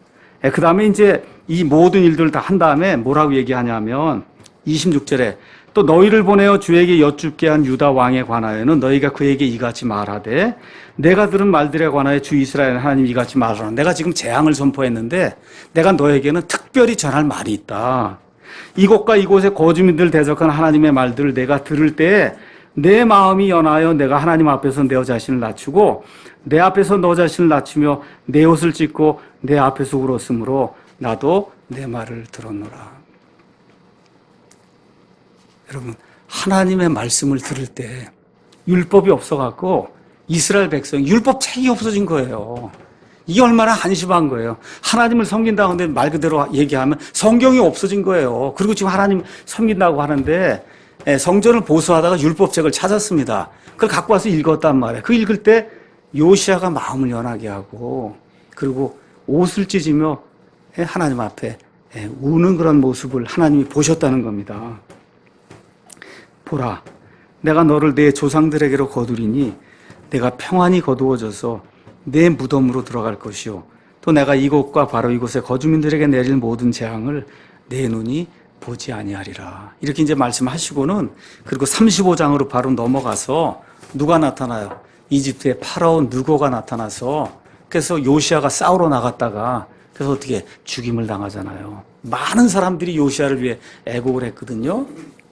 그 다음에 이제 이 모든 일들을 다 한 다음에 뭐라고 얘기하냐면 26절에 또 너희를 보내어 주에게 여쭙게 한 유다 왕에 관하여는 너희가 그에게 이같이 말하되, 내가 들은 말들에 관하여 주 이스라엘 하나님 이같이 말하노라. 내가 지금 재앙을 선포했는데 내가 너에게는 특별히 전할 말이 있다. 이곳과 이곳의 거주민들 대적한 하나님의 말들을 내가 들을 때에 내 마음이 연하여 내가 하나님 앞에서 내 자신을 낮추고 내 앞에서 너 자신을 낮추며 내 옷을 찢고 내 앞에서 울었으므로 나도 내 말을 들었노라. 여러분, 하나님의 말씀을 들을 때 율법이 없어갖고 이스라엘 백성 율법 책이 없어진 거예요. 이게 얼마나 한심한 거예요. 하나님을 섬긴다고 하는데 말 그대로 얘기하면 성경이 없어진 거예요. 그리고 지금 하나님 섬긴다고 하는데 성전을 보수하다가 율법책을 찾았습니다. 그걸 갖고 와서 읽었단 말이에요. 그 읽을 때 요시야가 마음을 연하게 하고, 그리고 옷을 찢으며 하나님 앞에 우는 그런 모습을 하나님이 보셨다는 겁니다. 보라, 내가 너를 내 조상들에게로 거두리니 내가 평안히 거두어져서 내 무덤으로 들어갈 것이요 또 내가 이곳과 바로 이곳의 거주민들에게 내릴 모든 재앙을 내 눈이 보지 아니하리라. 이렇게 이제 말씀하시고는, 그리고 35장으로 바로 넘어가서 누가 나타나요? 이집트의 파라오 느고가 나타나서, 그래서 요시야가 싸우러 나갔다가 그래서 어떻게 죽임을 당하잖아요. 많은 사람들이 요시야를 위해 애곡을 했거든요.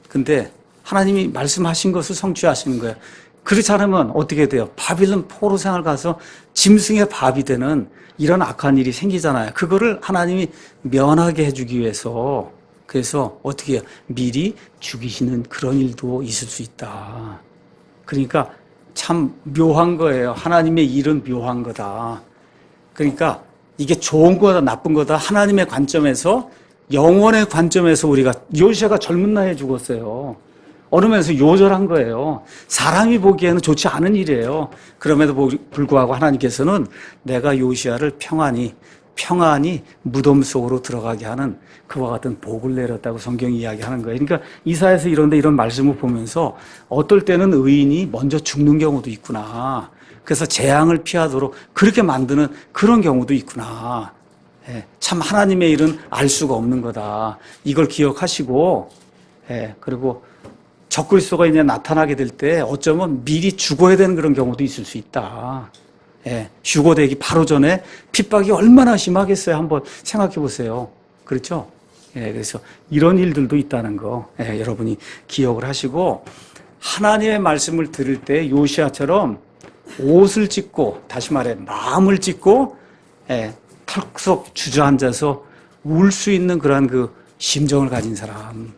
근데 하나님이 말씀하신 것을 성취하시는 거예요. 그렇지 않으면 어떻게 돼요? 바빌론 포로 생활 가서 짐승의 밥이 되는 이런 악한 일이 생기잖아요. 그거를 하나님이 면하게 해주기 위해서, 그래서 어떻게 해요? 미리 죽이시는 그런 일도 있을 수 있다. 그러니까 참 묘한 거예요. 하나님의 일은 묘한 거다. 그러니까 이게 좋은 거다 나쁜 거다 하나님의 관점에서, 영원의 관점에서 우리가, 요시야가 젊은 나이에 죽었어요. 어느 면에서 요절한 거예요. 사람이 보기에는 좋지 않은 일이에요. 그럼에도 불구하고 하나님께서는 내가 요시야를 평안히 무덤 속으로 들어가게 하는 그와 같은 복을 내렸다고 성경이 이야기하는 거예요. 그러니까 이사야서 이런 말씀을 보면서 어떨 때는 의인이 먼저 죽는 경우도 있구나. 그래서 재앙을 피하도록 그렇게 만드는 그런 경우도 있구나. 참 하나님의 일은 알 수가 없는 거다. 이걸 기억하시고, 그리고 적그리스도가 이제 나타나게 될 때 어쩌면 미리 죽어야 되는 그런 경우도 있을 수 있다. 휴고되기 바로 전에 핍박이 얼마나 심하겠어요. 한번 생각해 보세요. 그렇죠? 그래서 이런 일들도 있다는 거 여러분이 기억을 하시고, 하나님의 말씀을 들을 때 요시야처럼 옷을 찢고, 다시 말해 마음을 찢고 털썩 주저앉아서 울 수 있는 그러한 그 심정을 가진 사람,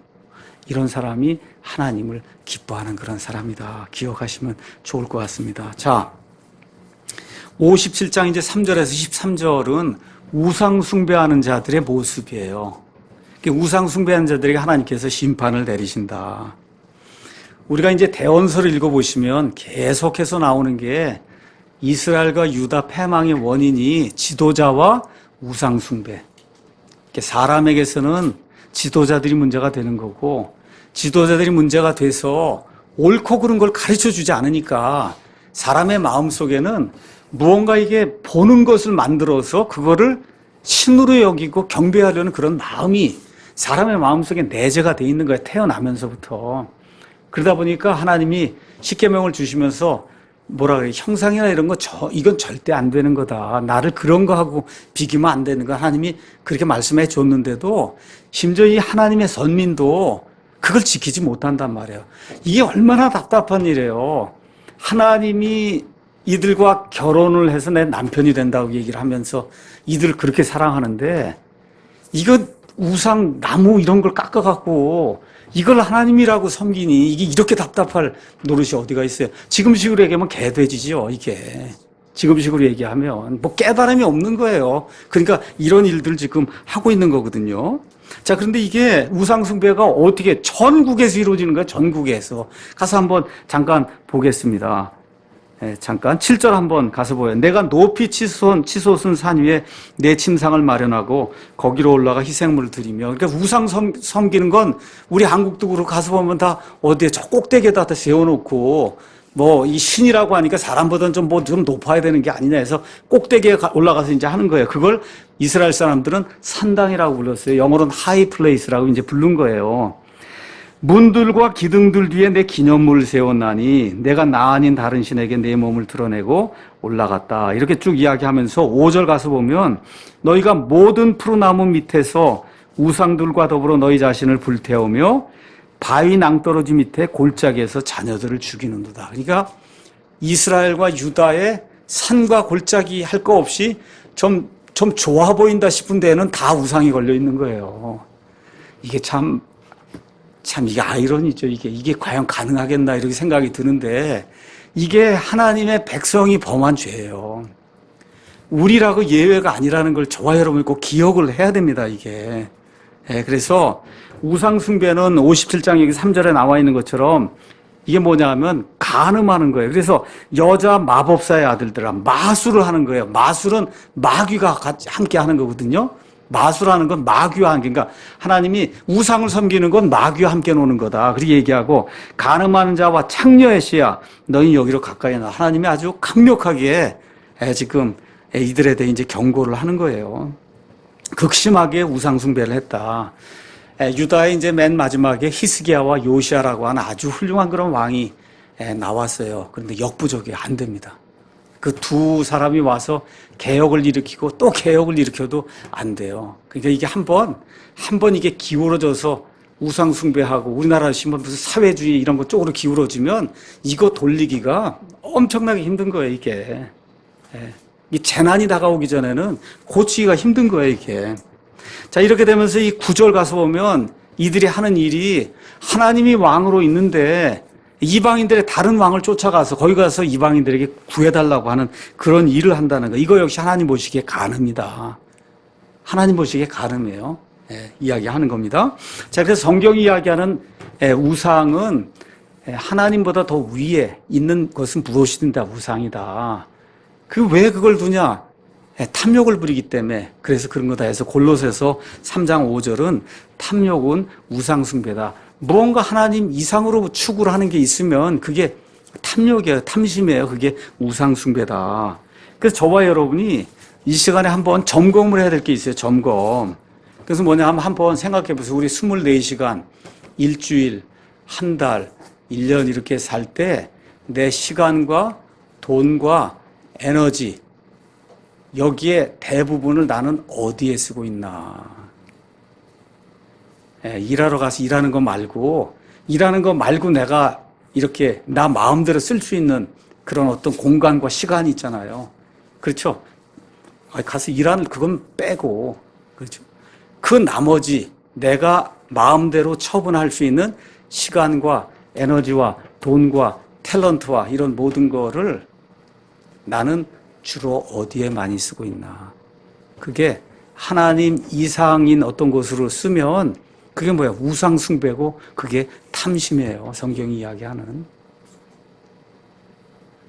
이런 사람이 하나님을 기뻐하는 그런 사람이다. 기억하시면 좋을 것 같습니다. 자, 57장 이제 3절에서 13절은 우상 숭배하는 자들의 모습이에요. 우상 숭배하는 자들에게 하나님께서 심판을 내리신다. 우리가 이제 대언서를 읽어보시면 계속해서 나오는 게 이스라엘과 유다 패망의 원인이 지도자와 우상 숭배. 사람에게서는 지도자들이 문제가 되는 거고, 지도자들이 문제가 돼서 옳고 그른 걸 가르쳐 주지 않으니까 사람의 마음 속에는 무언가 이게 보는 것을 만들어서 그거를 신으로 여기고 경배하려는 그런 마음이 사람의 마음 속에 내재가 돼 있는 거예요. 태어나면서부터. 그러다 보니까 하나님이 십계명을 주시면서 뭐라 그래, 형상이나 이런 거 이건 절대 안 되는 거다. 나를 그런 거 하고 비기면 안 되는 거. 하나님이 그렇게 말씀해 줬는데도 심지어 이 하나님의 선민도 그걸 지키지 못한단 말이에요. 이게 얼마나 답답한 일이에요. 하나님이 이들과 결혼을 해서 내 남편이 된다고 얘기를 하면서 이들을 그렇게 사랑하는데, 이거 우상 나무 이런 걸 깎아갖고 이걸 하나님이라고 섬기니 이게 이렇게 답답할 노릇이 어디가 있어요. 지금식으로 얘기하면 개돼지죠, 이게. 지금식으로 얘기하면 뭐 깨달음이 없는 거예요. 그러니까 이런 일들 지금 하고 있는 거거든요. 자, 그런데 이게 우상숭배가 어떻게 전국에서 이루어지는 거예요? 전국에서. 가서 한번 잠깐 보겠습니다. 잠깐 7절 한번 가서 보여요. 내가 높이 치솟은 산 위에 내 침상을 마련하고 거기로 올라가 희생물을 드리며. 그러니까 우상 섬기는 건 우리 한국도 그렇고 가서 보면 다 어디에 저 꼭대기에다 세워놓고 뭐 이 신이라고 하니까 사람보다는 좀 높아야 되는 게 아니냐 해서 꼭대기에 올라가서 이제 하는 거예요. 그걸 이스라엘 사람들은 산당이라고 불렀어요. 영어로는 하이 플레이스라고 이제 부른 거예요. 문들과 기둥들 뒤에 내 기념물을 세웠나니 내가 나 아닌 다른 신에게 내 몸을 드러내고 올라갔다. 이렇게 쭉 이야기하면서 5절 가서 보면 너희가 모든 푸르나무 밑에서 우상들과 더불어 너희 자신을 불태우며 바위 낭떠러지 밑에 골짜기에서 자녀들을 죽이는도다. 그러니까 이스라엘과 유다의 산과 골짜기 할 거 없이 좀 좋아 보인다 싶은 데에는 다 우상이 걸려 있는 거예요. 이게 참 이게 아이러니죠. 이게 과연 가능하겠나 이렇게 생각이 드는데, 이게 하나님의 백성이 범한 죄예요. 우리라고 예외가 아니라는 걸 저와 여러분이 꼭 기억을 해야 됩니다, 이게. 그래서 우상숭배는 57장 여기 3절에 나와 있는 것처럼 이게 뭐냐 하면 간음하는 거예요. 그래서 여자 마법사의 아들들아 마술을 하는 거예요. 마술은 마귀가 함께 하는 거거든요. 마술하는 건 마귀와 함께, 그러니까 하나님이 우상을 섬기는 건 마귀와 함께 노는 거다. 그렇게 얘기하고, 간음하는 자와 창녀의 씨야 너희 여기로 가까이 나. 하나님이 아주 강력하게 지금 이들에 대해 이제 경고를 하는 거예요. 극심하게 우상 숭배를 했다. 유다의 이제 맨 마지막에 히스기야와 요시야라고 하는 아주 훌륭한 그런 왕이 나왔어요. 그런데 역부족이 안 됩니다. 그 두 사람이 와서 개혁을 일으키고 또 개혁을 일으켜도 안 돼요. 그러니까 이게 한 번 이게 기울어져서 우상숭배하고 우리나라 무슨 사회주의 이런 것 쪽으로 기울어지면 이거 돌리기가 엄청나게 힘든 거예요, 이게. 이 재난이 다가오기 전에는 고치기가 힘든 거예요, 이게. 자, 이렇게 되면서 이 9절 가서 보면 이들이 하는 일이 하나님이 왕으로 있는데 이방인들의 다른 왕을 쫓아가서 거기 가서 이방인들에게 구해달라고 하는 그런 일을 한다는 거. 이거 역시 하나님 보시기에 간음이다. 하나님 보시기에 간음이에요. 이야기하는 겁니다. 자, 그래서 성경이 이야기하는 우상은 하나님보다 더 위에 있는 것은 무엇이든다 우상이다. 왜 그걸 두냐? 탐욕을 부리기 때문에. 그래서 그런 거다 해서 골로새서 3장 5절은 탐욕은 우상숭배다. 무언가 하나님 이상으로 추구를 하는 게 있으면 그게 탐욕이에요. 탐심이에요. 그게 우상숭배다. 그래서 저와 여러분이 이 시간에 한번 점검을 해야 될 게 있어요. 점검. 그래서 뭐냐 하면 한번 생각해 보세요. 우리 24시간, 일주일, 한 달, 1년 이렇게 살 때 내 시간과 돈과 에너지, 여기에 대부분을 나는 어디에 쓰고 있나. 일하러 가서 일하는 거 말고 내가 이렇게 나 마음대로 쓸 수 있는 그런 어떤 공간과 시간이 있잖아요. 그렇죠? 가서 일하는 그건 빼고, 그렇죠? 그 나머지 내가 마음대로 처분할 수 있는 시간과 에너지와 돈과 탤런트와 이런 모든 거를 나는 주로 어디에 많이 쓰고 있나. 그게 하나님 이상인 어떤 것으로 쓰면 그게 뭐야? 우상 숭배고 그게 탐심이에요. 성경이 이야기하는.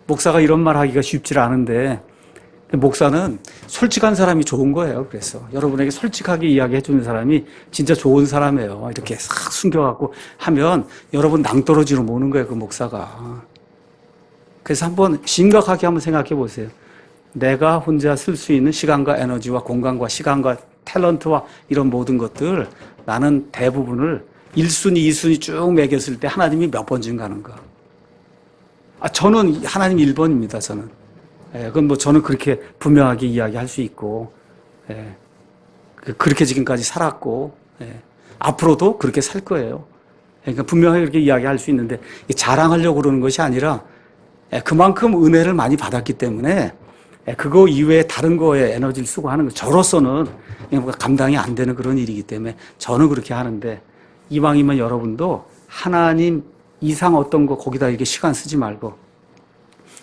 목사가 이런 말 하기가 쉽지 않은데 목사는 솔직한 사람이 좋은 거예요. 그래서 여러분에게 솔직하게 이야기해 주는 사람이 진짜 좋은 사람이에요. 이렇게 싹 숨겨갖고 하면 여러분 낭떠러지로 모는 거예요. 그 목사가. 그래서 한번 심각하게 한번 생각해 보세요. 내가 혼자 쓸 수 있는 시간과 에너지와 공간과 시간과 탤런트와 이런 모든 것들 나는 대부분을 1순위, 2순위 쭉 매겼을 때 하나님이 몇 번쯤 가는가? 저는 하나님 1번입니다, 저는. 그건 뭐 저는 그렇게 분명하게 이야기할 수 있고, 그렇게 지금까지 살았고, 앞으로도 그렇게 살 거예요. 그러니까 분명하게 그렇게 이야기할 수 있는데, 자랑하려고 그러는 것이 아니라, 그만큼 은혜를 많이 받았기 때문에, 그거 이외에 다른 거에 에너지를 쓰고 하는 거, 저로서는 감당이 안 되는 그런 일이기 때문에 저는 그렇게 하는데, 이왕이면 여러분도 하나님 이상 어떤 거 거기다 이렇게 시간 쓰지 말고,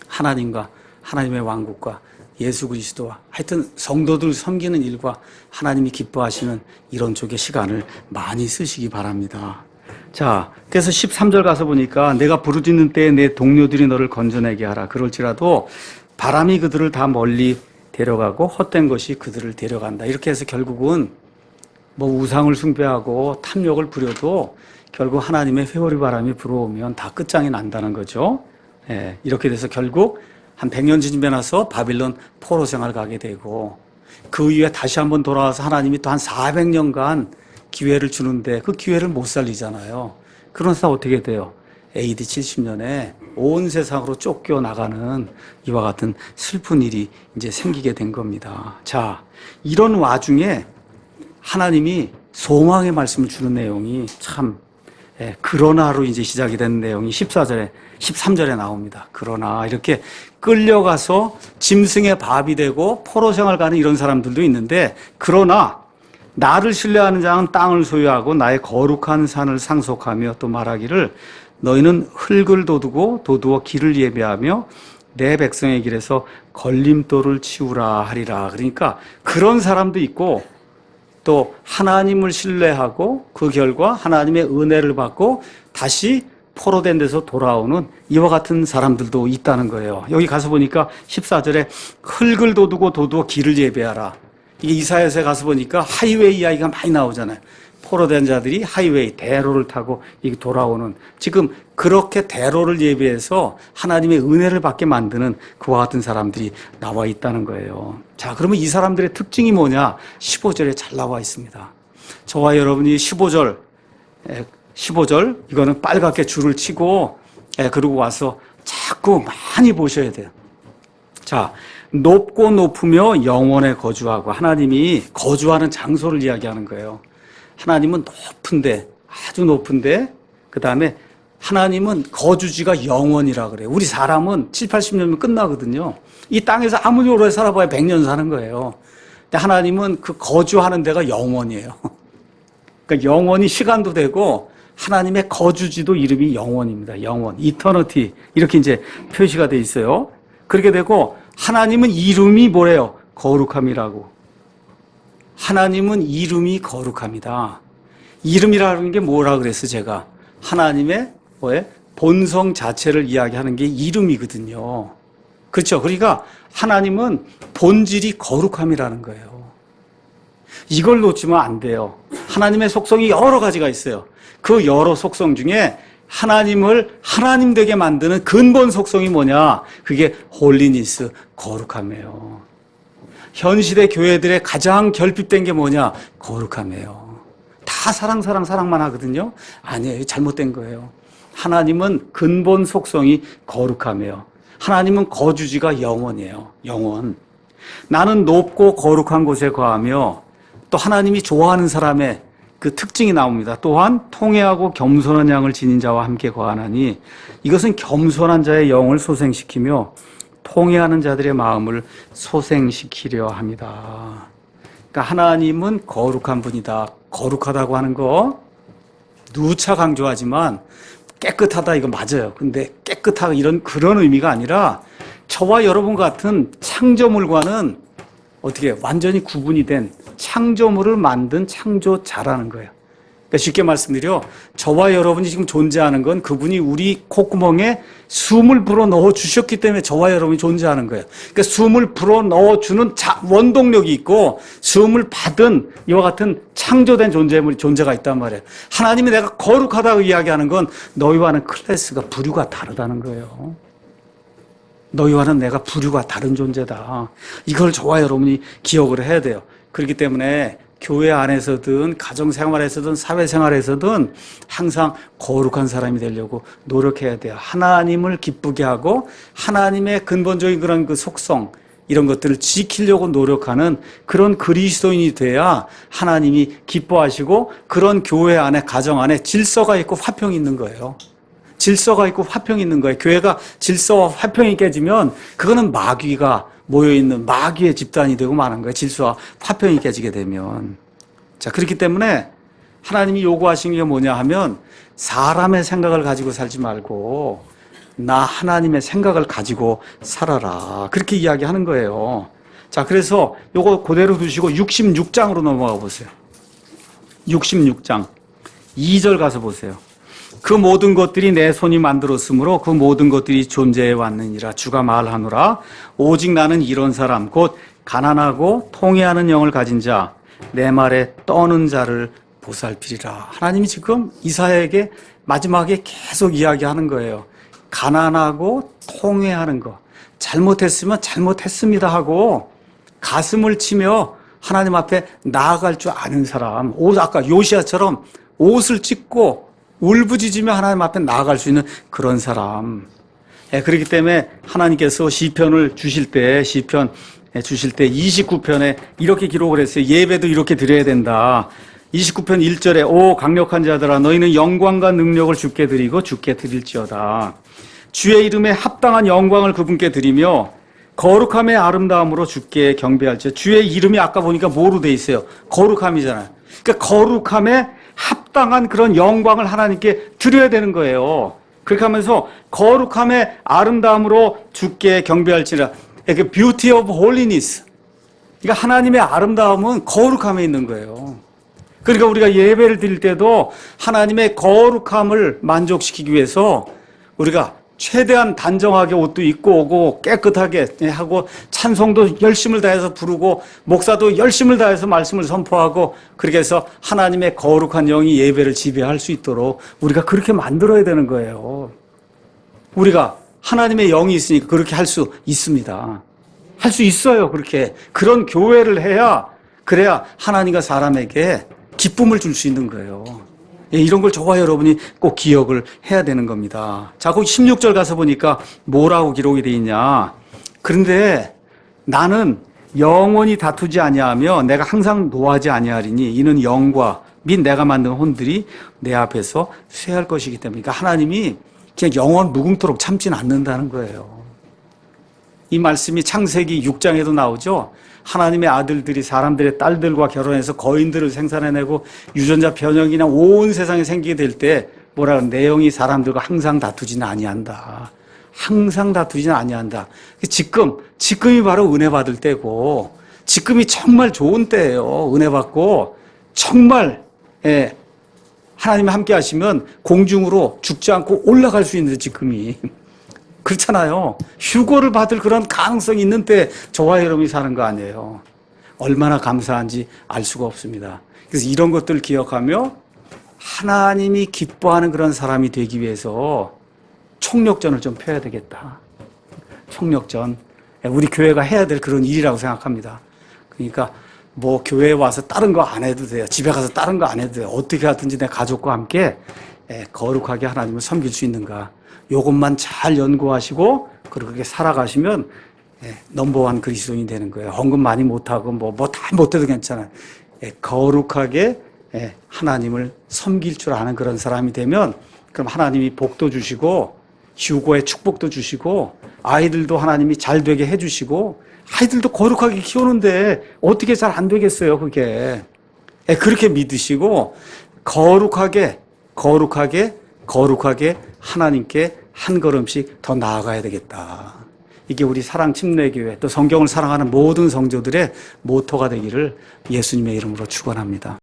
하나님과 하나님의 왕국과 예수 그리스도와 하여튼 성도들 섬기는 일과 하나님이 기뻐하시는 이런 쪽에 시간을 많이 쓰시기 바랍니다. 자, 그래서 13절 가서 보니까 내가 부르짖는 때에 내 동료들이 너를 건져내게 하라. 그럴지라도 바람이 그들을 다 멀리 데려가고 헛된 것이 그들을 데려간다. 이렇게 해서 결국은 뭐 우상을 숭배하고 탐욕을 부려도 결국 하나님의 회오리 바람이 불어오면 다 끝장이 난다는 거죠. 이렇게 돼서 결국 한 100년 쯤에 나서 바빌론 포로 생활 가게 되고 그 이후에 다시 한번 돌아와서 하나님이 또 한 400년간 기회를 주는데 그 기회를 못 살리잖아요. 그러면서 어떻게 돼요? AD 70년에 온 세상으로 쫓겨나가는 이와 같은 슬픈 일이 이제 생기게 된 겁니다. 자, 이런 와중에 하나님이 소망의 말씀을 주는 내용이 참 그러나로 이제 시작이 된 내용이 13절에 나옵니다. 그러나 이렇게 끌려가서 짐승의 밥이 되고 포로 생활 가는 이런 사람들도 있는데 그러나 나를 신뢰하는 자는 땅을 소유하고 나의 거룩한 산을 상속하며 또 말하기를 너희는 흙을 도두어 길을 예배하며 내 백성의 길에서 걸림돌을 치우라 하리라. 그러니까 그런 사람도 있고 또 하나님을 신뢰하고 그 결과 하나님의 은혜를 받고 다시 포로된 데서 돌아오는 이와 같은 사람들도 있다는 거예요. 여기 가서 보니까 14절에 흙을 도두어 길을 예배하라. 이게 이사야서에 가서 보니까 하이웨이 이야기가 많이 나오잖아요. 포로된 자들이 하이웨이, 대로를 타고 돌아오는 지금 그렇게 대로를 예배해서 하나님의 은혜를 받게 만드는 그와 같은 사람들이 나와 있다는 거예요. 자, 그러면 이 사람들의 특징이 뭐냐? 15절에 잘 나와 있습니다. 저와 여러분이 15절 이거는 빨갛게 줄을 치고 그러고 와서 자꾸 많이 보셔야 돼요. 자, 높고 높으며 영원에 거주하고 하나님이 거주하는 장소를 이야기하는 거예요. 하나님은 높은데 아주 높은데 그 다음에 하나님은 거주지가 영원이라 그래요. 우리 사람은 7, 80년이면 끝나거든요. 이 땅에서 아무리 오래 살아봐야 100년 사는 거예요. 근데 하나님은 그 거주하는 데가 영원이에요. 그러니까 영원히 시간도 되고 하나님의 거주지도 이름이 영원입니다. 영원, 이터너티 이렇게 이제 표시가 돼 있어요. 그렇게 되고 하나님은 이름이 뭐래요? 거룩함이라고. 하나님은 이름이 거룩합니다. 이름이라는 게 뭐라 그랬어 제가? 하나님의 본성 자체를 이야기하는 게 이름이거든요. 그렇죠? 그러니까 하나님은 본질이 거룩함이라는 거예요. 이걸 놓치면 안 돼요. 하나님의 속성이 여러 가지가 있어요. 그 여러 속성 중에 하나님을 하나님 되게 만드는 근본 속성이 뭐냐? 그게 홀리니스, 거룩함이에요. 현 시대 교회들의 가장 결핍된 게 뭐냐? 거룩함이에요. 다 사랑만 하거든요. 아니에요. 잘못된 거예요. 하나님은 근본 속성이 거룩함이에요. 하나님은 거주지가 영원이에요. 영원. 나는 높고 거룩한 곳에 거하며 또 하나님이 좋아하는 사람의 그 특징이 나옵니다. 또한 통회하고 겸손한 양을 지닌 자와 함께 거하나니 이것은 겸손한 자의 영을 소생시키며 통회하는 자들의 마음을 소생시키려 합니다. 그러니까 하나님은 거룩한 분이다. 거룩하다고 하는 거 누차 강조하지만 깨끗하다 이거 맞아요. 근데 깨끗하다 그런 의미가 아니라 저와 여러분 같은 창조물과는 어떻게 완전히 구분이 된 창조물을 만든 창조자라는 거예요. 그러니까 쉽게 말씀드려 저와 여러분이 지금 존재하는 건 그분이 우리 콧구멍에 숨을 불어 넣어 주셨기 때문에 저와 여러분이 존재하는 거예요. 그러니까 숨을 불어 넣어 주는 원동력이 있고 숨을 받은 이와 같은 창조된 존재가 있단 말이에요. 하나님이 내가 거룩하다고 이야기하는 건 너희와는 클래스가 부류가 다르다는 거예요. 너희와는 내가 부류가 다른 존재다. 이걸 저와 여러분이 기억을 해야 돼요. 그렇기 때문에 교회 안에서든 가정생활에서든 사회생활에서든 항상 거룩한 사람이 되려고 노력해야 돼요. 하나님을 기쁘게 하고 하나님의 근본적인 그런 그 속성 이런 것들을 지키려고 노력하는 그런 그리스도인이 돼야 하나님이 기뻐하시고 그런 교회 안에 가정 안에 질서가 있고 화평이 있는 거예요. 질서가 있고 화평이 있는 거예요. 교회가 질서와 화평이 깨지면 그거는 마귀가 모여있는 마귀의 집단이 되고 마는 거예요. 질서와 화평이 깨지게 되면. 자, 그렇기 때문에 하나님이 요구하신 게 뭐냐 하면 사람의 생각을 가지고 살지 말고 나 하나님의 생각을 가지고 살아라. 그렇게 이야기하는 거예요. 자, 그래서 요거 그대로 두시고 66장으로 넘어가 보세요. 66장 2절 가서 보세요. 그 모든 것들이 내 손이 만들었으므로 그 모든 것들이 존재해 왔느니라. 주가 말하노라. 오직 나는 이런 사람 곧 가난하고 통회하는 영을 가진 자 내 말에 떠는 자를 보살피리라. 하나님이 지금 이사야에게 마지막에 계속 이야기하는 거예요. 가난하고 통회하는 거. 잘못했으면 잘못했습니다 하고 가슴을 치며 하나님 앞에 나아갈 줄 아는 사람. 아까 요시야처럼 옷을 찢고 울부짖으며 하나님 앞에 나아갈 수 있는 그런 사람. 그렇기 때문에 하나님께서 시편을 주실 때 29편에 이렇게 기록을 했어요. 예배도 이렇게 드려야 된다. 29편 1절에 오 강력한 자들아 너희는 영광과 능력을 주께 드리고 주께 드릴지어다. 주의 이름에 합당한 영광을 그분께 드리며 거룩함의 아름다움으로 주께 경배할지어다. 주의 이름이 아까 보니까 뭐로 돼 있어요? 거룩함이잖아요. 그러니까 거룩함에 합당한 그런 영광을 하나님께 드려야 되는 거예요. 그렇게 하면서 거룩함의 아름다움으로 주께 경배할지라. 이렇게 beauty of holiness. 그러니까 하나님의 아름다움은 거룩함에 있는 거예요. 그러니까 우리가 예배를 드릴 때도 하나님의 거룩함을 만족시키기 위해서 우리가 최대한 단정하게 옷도 입고 오고 깨끗하게 하고 찬송도 열심을 다해서 부르고 목사도 열심을 다해서 말씀을 선포하고 그렇게 해서 하나님의 거룩한 영이 예배를 지배할 수 있도록 우리가 그렇게 만들어야 되는 거예요. 우리가 하나님의 영이 있으니까 그렇게 할 수 있습니다. 할 수 있어요. 그렇게 그런 교회를 해야 그래야 하나님과 사람에게 기쁨을 줄 수 있는 거예요. 이런 걸 저와 여러분이 꼭 기억을 해야 되는 겁니다. 자, 거기 16절 가서 보니까 뭐라고 기록이 되어 있냐. 그런데 나는 영원히 다투지 아니하며 내가 항상 노하지 아니하리니 이는 영과 및 내가 만든 혼들이 내 앞에서 쇠할 것이기 때문에. 그러니까 하나님이 그냥 영원 무궁토록 참지는 않는다는 거예요. 이 말씀이 창세기 6장에도 나오죠. 하나님의 아들들이 사람들의 딸들과 결혼해서 거인들을 생산해내고 유전자 변형이나 온 세상에 생기게 될 때 뭐라 내 영이 사람들과 항상 다투지는 아니한다. 항상 다투지는 아니한다. 지금이 바로 은혜 받을 때고 지금이 정말 좋은 때예요. 은혜 받고 정말 하나님이 함께 하시면 공중으로 죽지 않고 올라갈 수 있는 지금이. 그렇잖아요. 휴고를 받을 그런 가능성이 있는 때 저와 여러분이 사는 거 아니에요. 얼마나 감사한지 알 수가 없습니다. 그래서 이런 것들을 기억하며 하나님이 기뻐하는 그런 사람이 되기 위해서 총력전을 좀 펴야 되겠다. 총력전. 우리 교회가 해야 될 그런 일이라고 생각합니다. 그러니까 뭐 교회에 와서 다른 거 안 해도 돼요. 집에 가서 다른 거 안 해도 돼요. 어떻게 하든지 내 가족과 함께 거룩하게 하나님을 섬길 수 있는가. 요것만 잘 연구하시고 그렇게 살아가시면 넘버원 그리스도인이 되는 거예요. 헌금 많이 못하고 뭐 다 못해도 괜찮아요. 거룩하게 하나님을 섬길 줄 아는 그런 사람이 되면 그럼 하나님이 복도 주시고 휴고의 축복도 주시고 아이들도 하나님이 잘 되게 해주시고 아이들도 거룩하게 키우는데 어떻게 잘 안 되겠어요, 그게. 그렇게 믿으시고 거룩하게 하나님께 한 걸음씩 더 나아가야 되겠다. 이게 우리 사랑 침례교회 또 성경을 사랑하는 모든 성도들의 모토가 되기를 예수님의 이름으로 축원합니다.